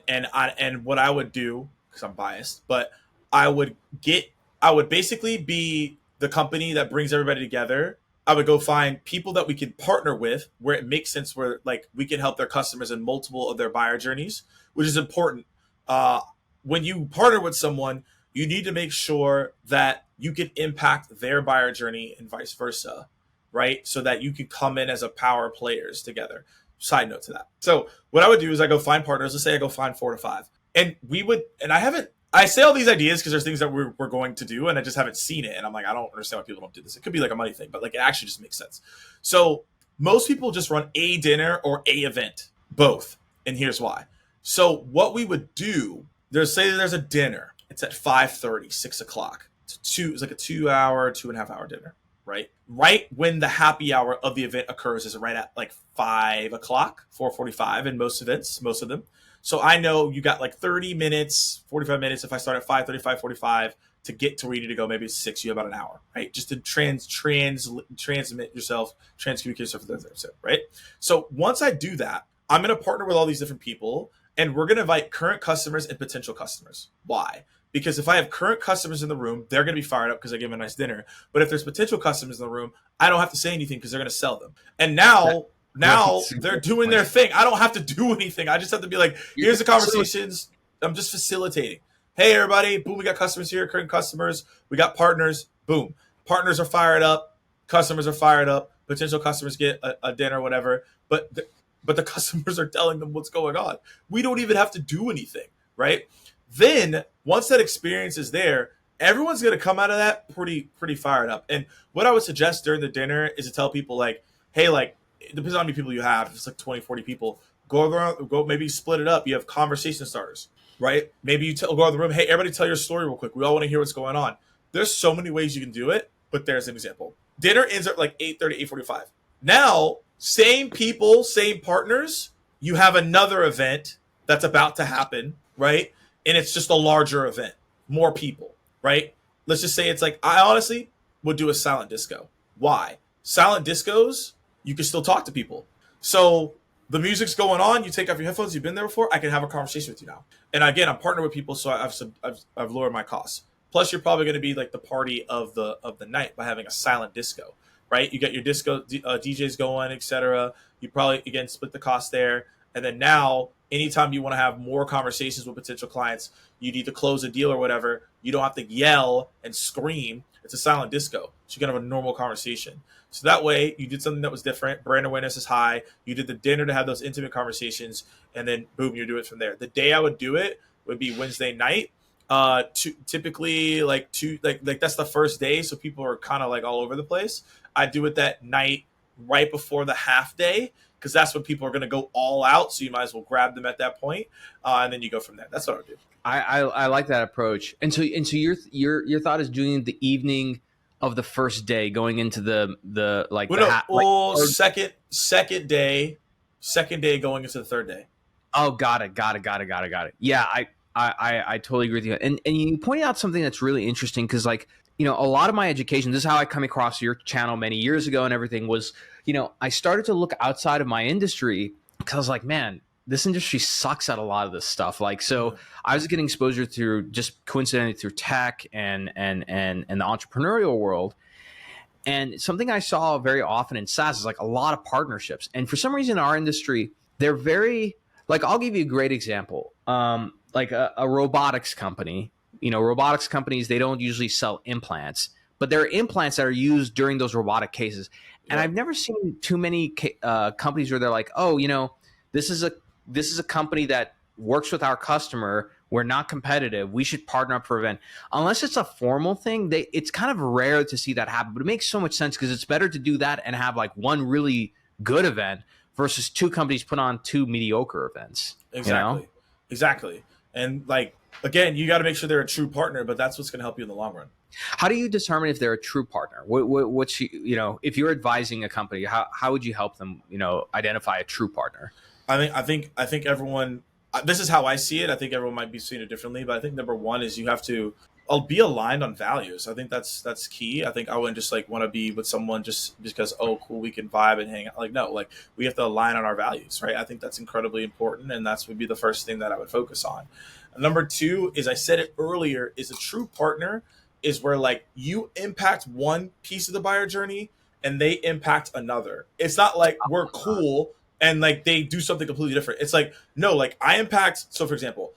what I would do, because I'm biased, but I would basically be the company that brings everybody together. I would go find people that we can partner with where it makes sense, where like we can help their customers in multiple of their buyer journeys, which is important. When you partner with someone, you need to make sure that you can impact their buyer journey and vice versa, right? So that you can come in as a power players together. Side note to that. So what I would do is I go find partners. Let's say I go find 4 to 5. And I say all these ideas because there's things that we're going to do and I just haven't seen it. And I'm like, I don't understand why people don't do this. It could be like a money thing, but like it actually just makes sense. So most people just run a dinner or a event, both. And here's why. So what we would do, there's a dinner. It's at 5:30, 6 o'clock. It's like a 2.5 hour dinner, right? Right when the happy hour of the event occurs is right at like 5 o'clock, 4:45 in most of them. So I know you got like 30 minutes, 45 minutes. If I start at 5:30, 5:45 to get to where you need to go, maybe it's 6, you have about an hour, right? Just to transmit yourself, transcommunicate yourself, right? So once I do that, I'm going to partner with all these different people and we're going to invite current customers and potential customers. Why? Because if I have current customers in the room, they're going to be fired up because I give them a nice dinner. But if there's potential customers in the room, I don't have to say anything because they're going to sell them. And now they're doing their thing. I don't have to do anything. I just have to be like, here's the conversations. I'm just facilitating. Hey, everybody. Boom, we got customers here, current customers. We got partners. Boom. Partners are fired up. Customers are fired up. Potential customers get a dinner, whatever. But the customers are telling them what's going on. We don't even have to do anything, right? Then once that experience is there, everyone's going to come out of that pretty fired up. And what I would suggest during the dinner is to tell people like, hey, like, it depends on how many people you have. If it's like 20, 40 people, go maybe split it up. You have conversation starters, right? Maybe you go out of the room. Hey, everybody tell your story real quick. We all want to hear what's going on. There's so many ways you can do it, but there's an example. Dinner ends at like 8:30, 8:45. Now, same people, same partners. You have another event that's about to happen, right? And it's just a larger event, more people, right? Let's just say it's like, I honestly would do a silent disco. Why? Silent discos, you can still talk to people. So the music's going on. You take off your headphones. You've been there before. I can have a conversation with you now. And again, I'm partnered with people, so I've lowered my costs. Plus, you're probably going to be like the party of the night by having a silent disco, right? You get your disco DJs going, etc. You probably again split the cost there, and then now anytime you want to have more conversations with potential clients, you need to close a deal or whatever. You don't have to yell and scream. It's a silent disco, so you can have a normal conversation. So that way, you did something that was different. Brand awareness is high. You did the dinner to have those intimate conversations, and then boom, you do it from there. The day I would do it would be Wednesday night. Typically like that's the first day, so people are kind of like all over the place. I do it that night right before the half day because that's when people are going to go all out. So you might as well grab them at that point, and then you go from there. That's what I would do. I like that approach. And so your thought is doing the evening of the first day, going into the like well, the no, second day going into the third day. Oh, got it. Yeah, I totally agree with you. And you pointed out something that's really interesting because, like, you know, a lot of my education, this is how I come across your channel many years ago and everything was, you know, I started to look outside of my industry because I was like, man, this industry sucks at a lot of this stuff. Like, so I was getting exposure through just coincidentally through tech and the entrepreneurial world. And something I saw very often in SaaS is like a lot of partnerships. And for some reason in our industry, they're very, like, I'll give you a great example. Like a robotics company, you know, robotics companies, they don't usually sell implants, but there are implants that are used during those robotic cases. And I've never seen too many companies where they're like, oh, you know, this is a company that works with our customer. We're not competitive. We should partner up for an event. Unless it's a formal thing, it's kind of rare to see that happen. But it makes so much sense because it's better to do that and have like one really good event versus two companies put on two mediocre events. Exactly. You know? Exactly. And like, again, you got to make sure they're a true partner, but that's what's going to help you in the long run. How do you determine if they're a true partner? What's, you know, if you're advising a company, how would you help them, you know, identify a true partner? I think everyone, this is how I see it. I think everyone might be seeing it differently, but I think number one is you have to be aligned on values. I think that's key. I think I wouldn't just like want to be with someone just because, oh, cool, we can vibe and hang out. Like, no, like we have to align on our values, right? I think that's incredibly important. And that's would be the first thing that I would focus on. Number two is, I said it earlier, is a true partner is where like you impact one piece of the buyer journey and they impact another. It's not like we're cool and like they do something completely different. It's like, no, like I impact. So for example,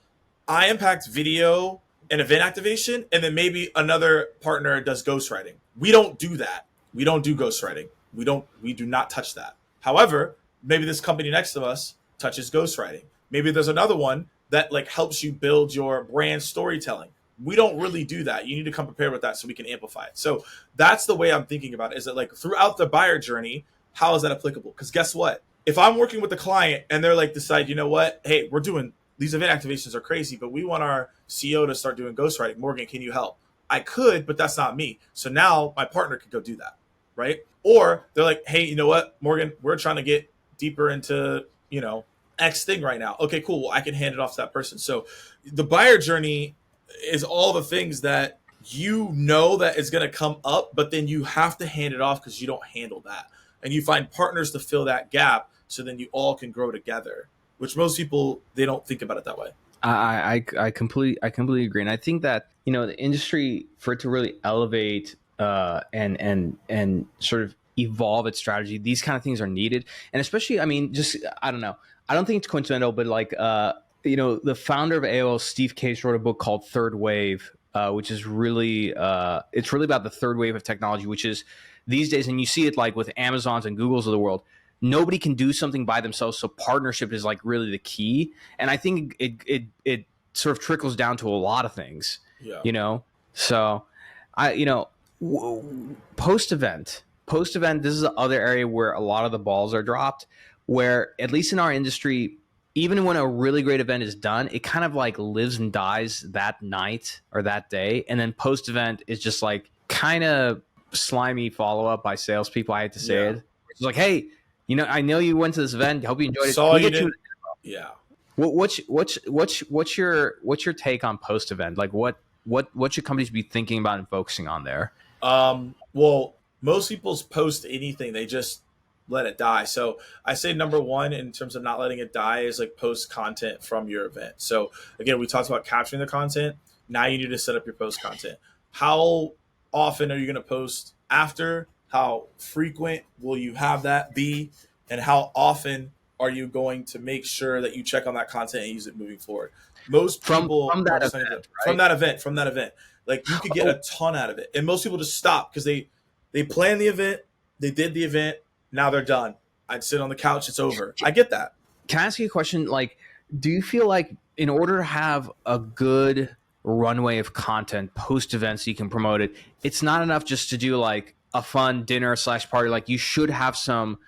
I impact video and event activation, and then maybe another partner does ghostwriting. We don't do that. We don't do ghostwriting. We do not touch that. However, maybe this company next to us touches ghostwriting. Maybe there's another one that like helps you build your brand storytelling. We don't really do that. You need to come prepared with that so we can amplify it. So that's the way I'm thinking about it, is that like throughout the buyer journey, how is that applicable? Because guess what? If I'm working with a client and they're like, decide, you know what? Hey, we're doing these event activations are crazy, but we want our CEO to start doing ghostwriting. Morgan, can you help? I could, but that's not me. So now my partner could go do that, right? Or they're like, hey, you know what, Morgan, we're trying to get deeper into, you know, X thing right now. Okay, cool. Well, I can hand it off to that person. So the buyer journey is all the things that you know that is going to come up, but then you have to hand it off because you don't handle that. And you find partners to fill that gap so then you all can grow together, which most people, they don't think about it that way. I completely agree. And I think that, you know, the industry, for it to really elevate and sort of evolve its strategy, these kind of things are needed. And especially, I mean, just, I don't know. I don't think it's coincidental, but like, you know, the founder of AOL, Steve Case, wrote a book called Third Wave, which is really, it's really about the third wave of technology, which is these days, and you see it like with Amazons and Googles of the world, nobody can do something by themselves. So partnership is like really the key. And I think it sort of trickles down to a lot of things, you know? So you know, post-event, this is the other area where a lot of the balls are dropped, where at least in our industry, even when a really great event is done, it kind of like lives and dies that night or that day. And then post-event is just like kind of slimy follow-up by salespeople. I hate to say it. It's like, hey, you know, I know you went to this event. Hope you enjoyed it. Saw you did. Yeah. What's your take on post-event? Like what should companies be thinking about and focusing on there? Well, most people's post anything, they just let it die. So I say number one in terms of not letting it die is like post content from your event. So again, we talked about capturing the content. Now you need to set up your post content. How often are you going to post after? How frequent will you have that be? And how often are you going to make sure that you check on that content and use it moving forward? Most people From are that just event, from right? that event, like you could get Oh, a ton out of it. And most people just stop because they planned the event, they did the event, now they're done. I'd sit on the couch, it's over. I get that. can I ask you a question? Like, do you feel like in order to have a good runway of content post events, you can promote it? It's not enough just to do like a fun dinner slash party. Like, you should have some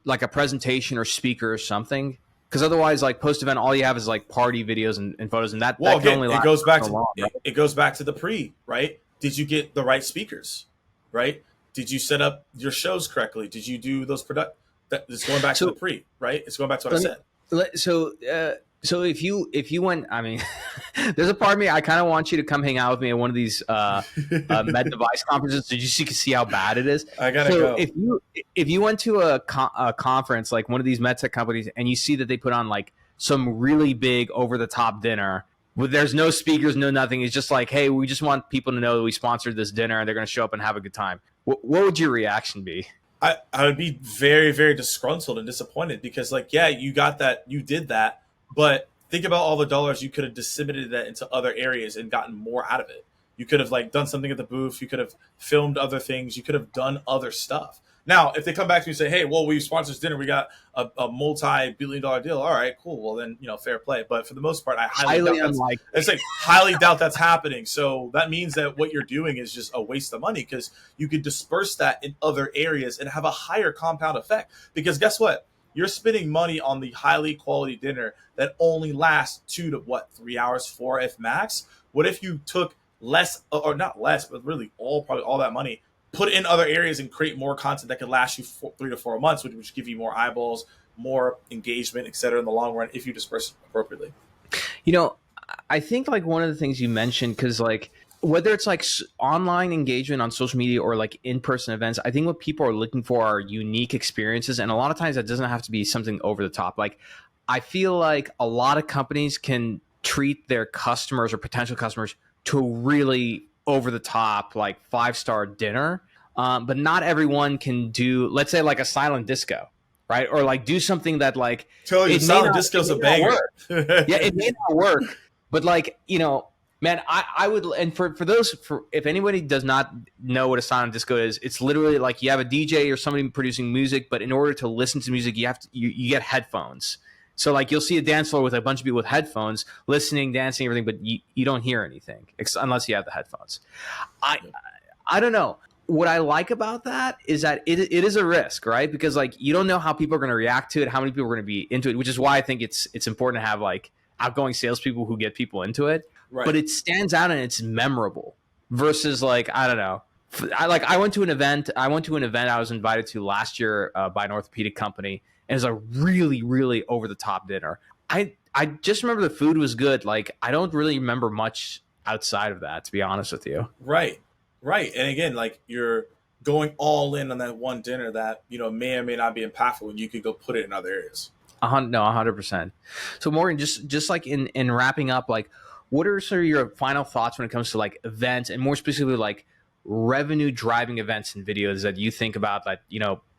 like a presentation or speaker or something. Because otherwise, like post event, all you have is like party videos and photos, and that Well, that can again, only it last goes back so to long, right? it goes back to the pre, right? Did you get the right speakers, right? Did you set up your shows correctly? Did you do those product? It's going back to the So pre, right? It's going back to what I let me said. so if you went, I mean, there's a part of me I kind of want you to come hang out with me at one of these med device conferences so you can see how bad it is. I gotta So go. if you went to a conference like one of these med tech companies and you see that they put on like some really big over the top dinner. There's no speakers, no nothing. It's just like, hey, we just want people to know that we sponsored this dinner and they're going to show up and have a good time. What would your reaction be? I would be very, very disgruntled and disappointed because, like, yeah, you got that, you did that, but think about all the dollars you could have disseminated that into other areas and gotten more out of it. You could have like done something at the booth. You could have filmed other things. You could have done other stuff. Now, if they come back to you and say, "Hey, well, we sponsored this dinner. We got a multi-billion-dollar deal." All right, cool. Well, then fair play. But for the most part, I highly doubt Highly that's. unlikely. It's like highly doubt that's happening. So that means that what you're doing is just a waste of money because you could disperse that in other areas and have a higher compound effect. Because guess what? You're spending money on the highly quality dinner that only lasts 2 to 3 hours, 4 if max. What if you took less, or not less, but really probably all that money, put it in other areas and create more content that could last you 3 to 4 months, which would give you more eyeballs, more engagement, et cetera, in the long run if you disperse it appropriately. You know, I think like one of the things you mentioned, because like whether it's like online engagement on social media or like in-person events, I think what people are looking for are unique experiences. And a lot of times that doesn't have to be something over the top. Like I feel like a lot of companies can treat their customers or potential customers to a really over the top, like 5-star dinner. But not everyone can do, let's say like a silent disco, right? Or like do something that like, Tell you, silent disco's a banger. work. Yeah, it may not work, but like, man, I would, and for those, if anybody does not know what a silent disco is, it's literally like you have a DJ or somebody producing music, but in order to listen to music, you have to, you get headphones. So like you'll see a dance floor with a bunch of people with headphones, listening, dancing, everything, but you don't hear anything unless you have the headphones. I don't know. What I like about that is that it is a risk, right? Because like you don't know how people are going to react to it, how many people are going to be into it, which is why I think it's important to have like outgoing salespeople who get people into it. Right. But it stands out and it's memorable versus like I don't know. I went to an event. I was invited to last year by an orthopedic company, and it was a really really over the top dinner. I just remember the food was good. Like I don't really remember much outside of that, to be honest with you. Right. Right. And again, like you're going all in on that one dinner that, may or may not be impactful and you could go put it in other areas. No, 100%. So Morgan, just like in wrapping up, like what are sort of your final thoughts when it comes to like events and more specifically like revenue driving events and videos that you think about that,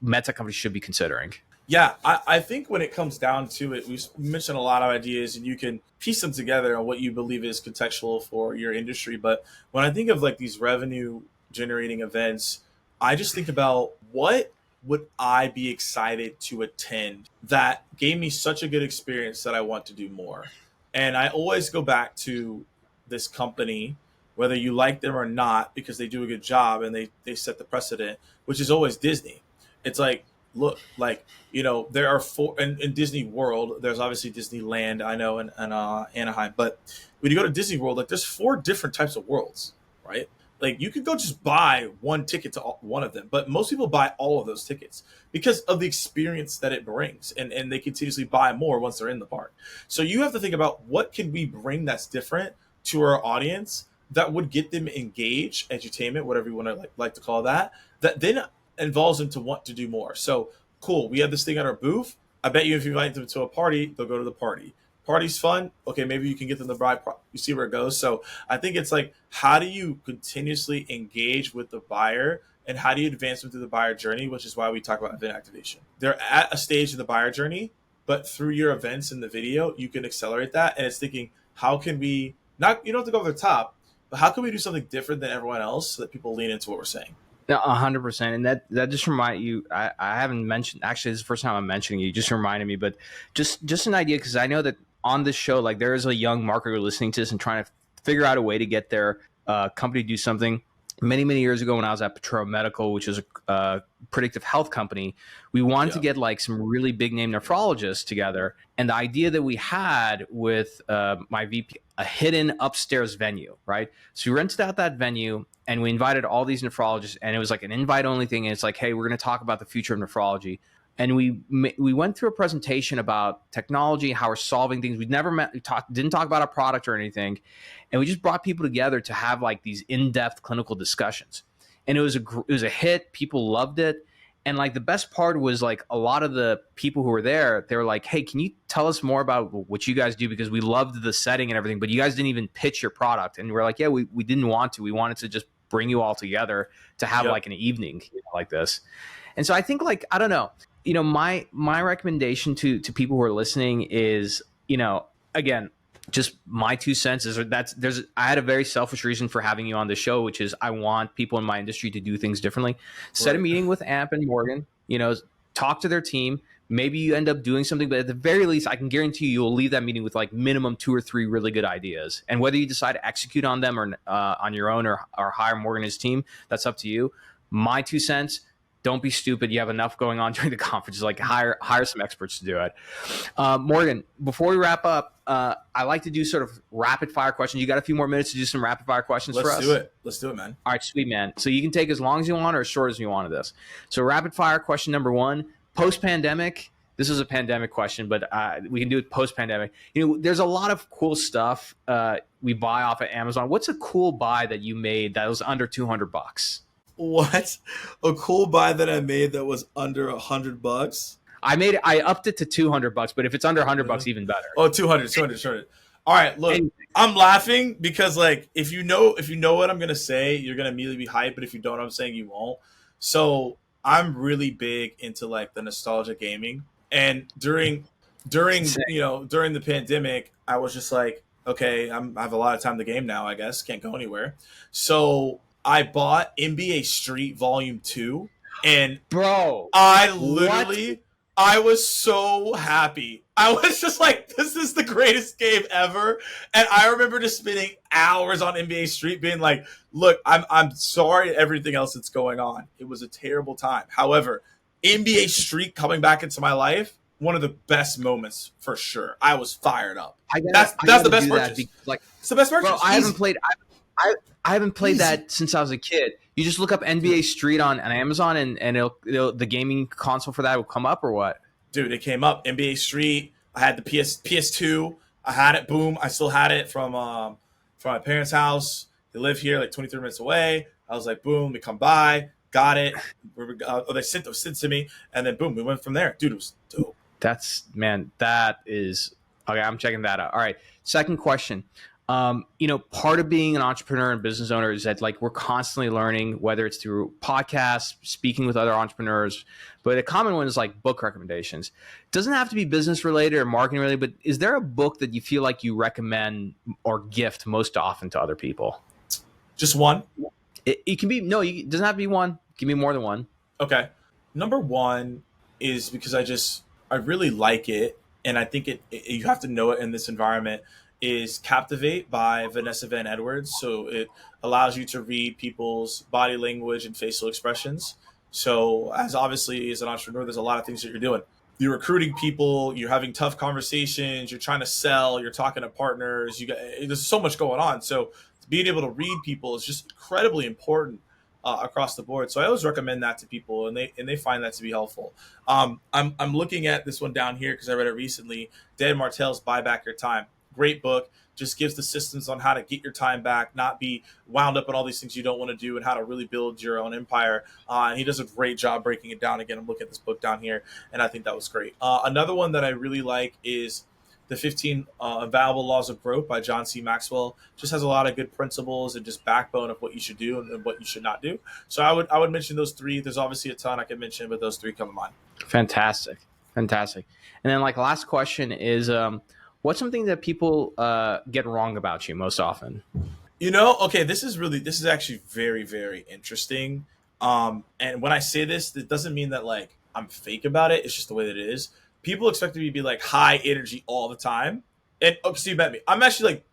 meta companies should be considering? Yeah, I think when it comes down to it, we've mentioned a lot of ideas and you can piece them together on what you believe is contextual for your industry. But when I think of like these revenue generating events, I just think about what would I be excited to attend that gave me such a good experience that I want to do more. And I always go back to this company, whether you like them or not, because they do a good job and they set the precedent, which is always Disney. It's like, look, like, there are four in Disney World. There's obviously Disneyland, I know, and Anaheim. But when you go to Disney World, like there's 4 different types of worlds, right? Like you could go just buy one ticket to one of them, but most people buy all of those tickets because of the experience that it brings, and they continuously buy more once they're in the park. So you have to think about what can we bring that's different to our audience that would get them engaged, edutainment, whatever you want to like to call that then involves them to want to do more. So cool, we have this thing at our booth. I bet you if you invite them to a party, they'll go to the party. party's fun. Okay, maybe you can get them the buy. You see where it goes. So I think it's like, how do you continuously engage with the buyer, and how do you advance them through the buyer journey? Which is why we talk about event activation. They're at a stage of the buyer journey, but through your events in the video, you can accelerate that. And it's thinking, how can we not? You don't have to go over the top, but how can we do something different than everyone else so that people lean into what we're saying? No, 100%. And that just remind you, I haven't mentioned, actually, this is the first time I'm mentioning you, just reminded me, but just an idea, because I know that on this show, like there is a young marketer listening to this and trying to figure out a way to get their company to do something. Many years ago when I was at Petro Medical, which is a predictive health company, we wanted to get like some really big name nephrologists together. And the idea that we had with my VP, a hidden upstairs venue, right? So we rented out that venue and we invited all these nephrologists, and it was like an invite only thing. And it's like, hey, we're going to talk about the future of nephrology. And we went through a presentation about technology, how we're solving things. We'd never met, didn't talk about a product or anything. And we just brought people together to have like these in-depth clinical discussions. And it was a hit. People loved it. And like the best part was like a lot of the people who were there, they were like, hey, can you tell us more about what you guys do? Because we loved the setting and everything, but you guys didn't even pitch your product. And we're like, yeah, we didn't want to. We wanted to just bring you all together to have like an evening like this. And so I think like, I don't know, my recommendation to people who are listening is, again, just my 2 cents is I had a very selfish reason for having you on the show, which is I want people in my industry to do things differently. Set a meeting with Amp and Morgan, talk to their team. Maybe you end up doing something, but at the very least, I can guarantee you'll leave that meeting with like minimum 2 or 3 really good ideas. And whether you decide to execute on them or on your own or hire Morgan and his team, that's up to you. My 2 cents. Don't be stupid. You have enough going on during the conference. Like hire some experts to do it. Morgan, before we wrap up, I like to do sort of rapid fire questions. You got a few more minutes to do some rapid fire questions for us? Let's do it, man. All right, sweet, man. So you can take as long as you want or as short as you want of this. So rapid fire question number 1, post-pandemic. This is a pandemic question, but we can do it post-pandemic. There's a lot of cool stuff we buy off of Amazon. What's a cool buy that you made that was under $200? What? A cool buy that I made that was under $100? I upped it to $200, but if it's under $100, even better. Oh, 200. All right, look, I'm laughing because like if you know what I'm gonna say, you're gonna immediately be hyped. But if you don't, I'm saying you won't. So I'm really big into like the nostalgia gaming, and during the pandemic, I was just like, okay, I have a lot of time to game now. I guess can't go anywhere, so I bought NBA Street Volume 2, and bro, I was so happy. I was just like, this is the greatest game ever. And I remember just spending hours on NBA Street being like, look, I'm sorry everything else that's going on. It was a terrible time. However, NBA Street coming back into my life, one of the best moments for sure. I was fired up. That's the best purchase. It's the best purchase. Bro, I haven't played that since I was a kid. You just look up NBA Street on Amazon and the gaming console for that will come up or what? Dude, it came up. NBA Street. I had the PS2. I had it. Boom. I still had it from my parents' house. They live here like 23 minutes away. I was like, boom, we come by, got it. They sent it to me, and then boom, we went from there. Dude, it was dope. That is okay. I'm checking that out. All right. Second question. Part of being an entrepreneur and business owner is that like we're constantly learning, whether it's through podcasts, speaking with other entrepreneurs, but a common one is like book recommendations. It doesn't have to be business related or marketing related, but is there a book that you feel like you recommend or gift most often to other people? Just one? It can be, it doesn't have to be one. Give me more than one. Okay. Number 1 is because I really like it. And I think you have to know it in this environment, is Captivate by Vanessa Van Edwards. So it allows you to read people's body language and facial expressions. So as an entrepreneur, there's a lot of things that you're doing. You're recruiting people, you're having tough conversations, you're trying to sell, you're talking to partners, there's so much going on. So being able to read people is just incredibly important across the board. So I always recommend that to people, and they find that to be helpful. I'm looking at this one down here because I read it recently. Dan Martell's Buy Back Your Time. Great book. Just gives the systems on how to get your time back, not be wound up in all these things you don't want to do, and how to really build your own empire. And he does a great job breaking it down. Again, I'm looking at this book down here, and I think that was great. Another one that I really like is The 15 Invaluable Laws of Growth by John C. Maxwell just has a lot of good principles and just backbone of what you should do and what you should not do. So I would mention those three. There's obviously a ton I could mention, but those three come to mind. Fantastic. And then like last question is, what's something that people get wrong about you most often? Okay, this is actually very, very interesting. And when I say this, it doesn't mean that like I'm fake about it. It's just the way that it is. People expect me to be like high energy all the time. And so you met me. I'm actually like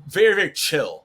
very, very chill.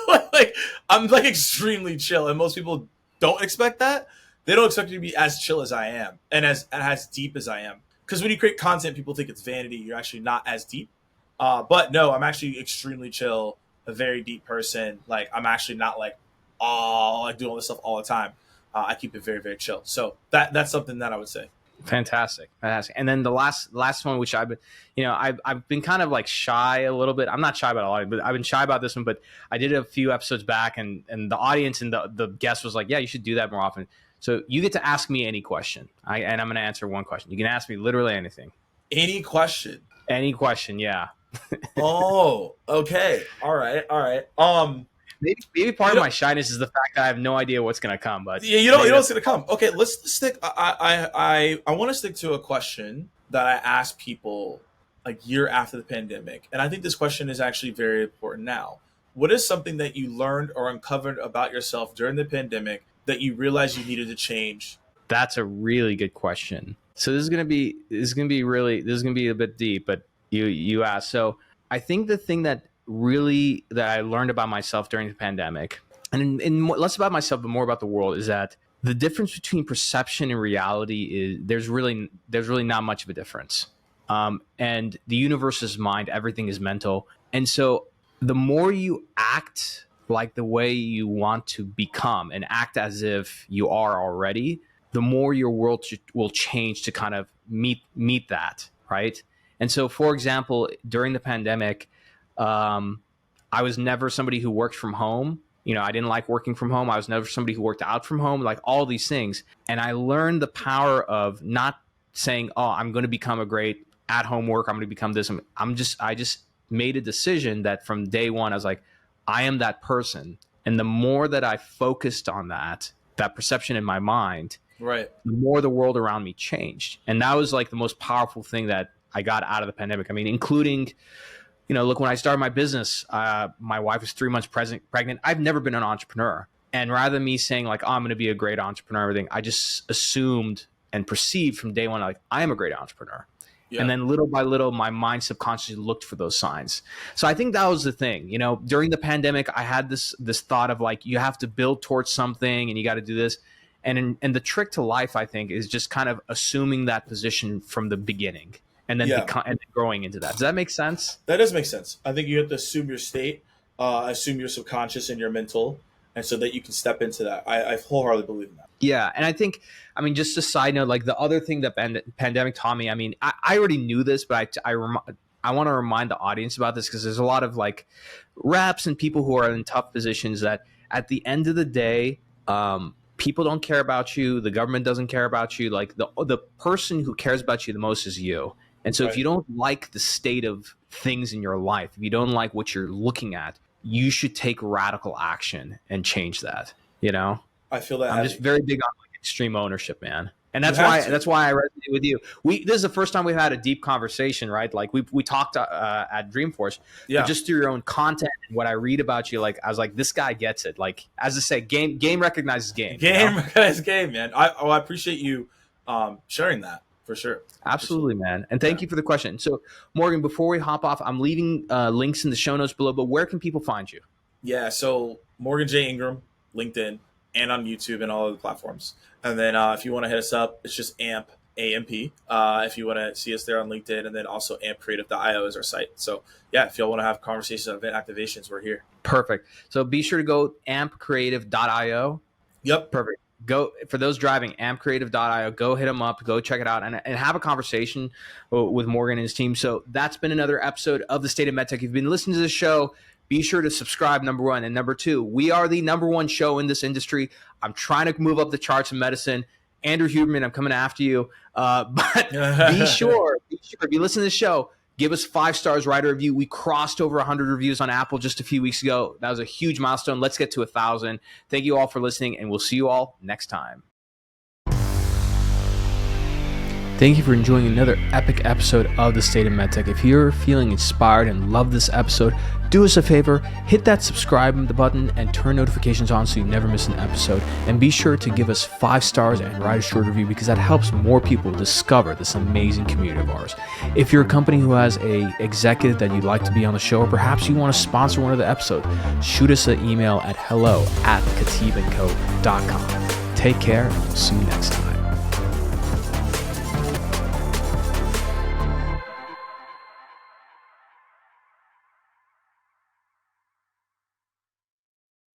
Like I'm like extremely chill. And most people don't expect that. They don't expect me to be as chill as I am and as deep as I am. Because when you create content, people think it's vanity. You're actually not as deep. But no, I'm actually extremely chill, a very deep person. Like I'm actually not like, I do all this stuff all the time. I keep it very, very chill. So that's something that I would say. Fantastic. And then the last one, which I've been kind of like shy a little bit. I'm not shy about a lot, but I've been shy about this one. But I did a few episodes back, and the audience and the guest was like, "Yeah, you should do that more often." So you get to ask me any question, and I'm going to answer one question. You can ask me literally anything. Any question. Any question, yeah. Oh, okay. All right. Maybe part of my shyness is the fact that I have no idea what's going to come. But yeah, you know what's going to come. Okay, let's stick. I want to stick to a question that I asked people a year after the pandemic, and I think this question is actually very important now. What is something that you learned or uncovered about yourself during the pandemic that you realized you needed to change? That's a really good question. So this is going to be a bit deep, but you asked. So I think the thing that I learned about myself during the pandemic, and less about myself, but more about the world, is that the difference between perception and reality is there's really not much of a difference. And the universe is mind, everything is mental. And so the more you act like the way you want to become and act as if you are already, the more your world will change to kind of meet that, right? And so, for example, during the pandemic, I was never somebody who worked from home. I didn't like working from home. I was never somebody who worked out from home, like all these things. And I learned the power of not saying, "Oh, I'm going to become a great at-home worker. I'm going to become this." I just made a decision that from day one, I was like, I am that person. And the more that I focused on that perception in my mind, right, the more the world around me changed. And that was like the most powerful thing that I got out of the pandemic. I mean, including, look, when I started my business, my wife was 3 months pregnant. I've never been an entrepreneur. And rather than me saying like, "Oh, I'm going to be a great entrepreneur," everything, I just assumed and perceived from day one, like, I am a great entrepreneur. Yeah. And then little by little, my mind subconsciously looked for those signs. So I think that was the thing. During the pandemic, I had this thought of like, you have to build towards something and you got to do this. And the trick to life, I think, is just kind of assuming that position from the beginning and then, and then growing into that. Does that make sense? That does make sense. I think you have to assume your state, assume your subconscious and your mental, and so that you can step into that. I wholeheartedly believe in that. Yeah. And I think, just a side note, like the other thing that pandemic taught me, I already knew this, but I want to remind the audience about this because there's a lot of like reps and people who are in tough positions that at the end of the day, people don't care about you. The government doesn't care about you. Like the person who cares about you the most is you. And so if you don't like the state of things in your life, if you don't like what you're looking at, you should take radical action and change that, I feel that I'm just very big on like extreme ownership, man. And that's why I resonate with you. This is the first time we've had a deep conversation, right? Like we talked at Dreamforce, but just through your own content and what I read about you, like I was like, this guy gets it. Like as I say, game recognizes game. Game recognizes game, man. I appreciate you sharing that for sure. Absolutely, man. And thank you for the question. So Morgan, before we hop off, I'm leaving links in the show notes below, but where can people find you? Yeah, so Morgan J. Ingram, LinkedIn, and on YouTube and all of the platforms. And then if you want to hit us up, it's just AMP. If you want to see us there on LinkedIn, and then also ampcreative.io is our site. So yeah, if y'all want to have conversations on event activations, we're here. Perfect. So be sure to go ampcreative.io. Yep. Perfect. Go for those driving ampcreative.io. Go hit them up. Go check it out and have a conversation with Morgan and his team. So that's been another episode of the State of MedTech. If you've been listening to this show, be sure to subscribe, number one. And number two, we are the number one show in this industry. I'm trying to move up the charts in medicine. Andrew Huberman, I'm coming after you. But be sure, if you listen to the show, Give us 5 stars, write a review. We crossed over 100 reviews on Apple just a few weeks ago. That was a huge milestone. Let's get to 1,000. Thank you all for listening, and we'll see you all next time. Thank you for enjoying another epic episode of the State of MedTech. If you're feeling inspired and love this episode, do us a favor, hit that subscribe button and turn notifications on so you never miss an episode. And be sure to give us 5 stars and write a short review because that helps more people discover this amazing community of ours. If you're a company who has a executive that you'd like to be on the show, or perhaps you want to sponsor one of the episodes, shoot us an email at hello@khateebandco.com. Take care, and we'll see you next time.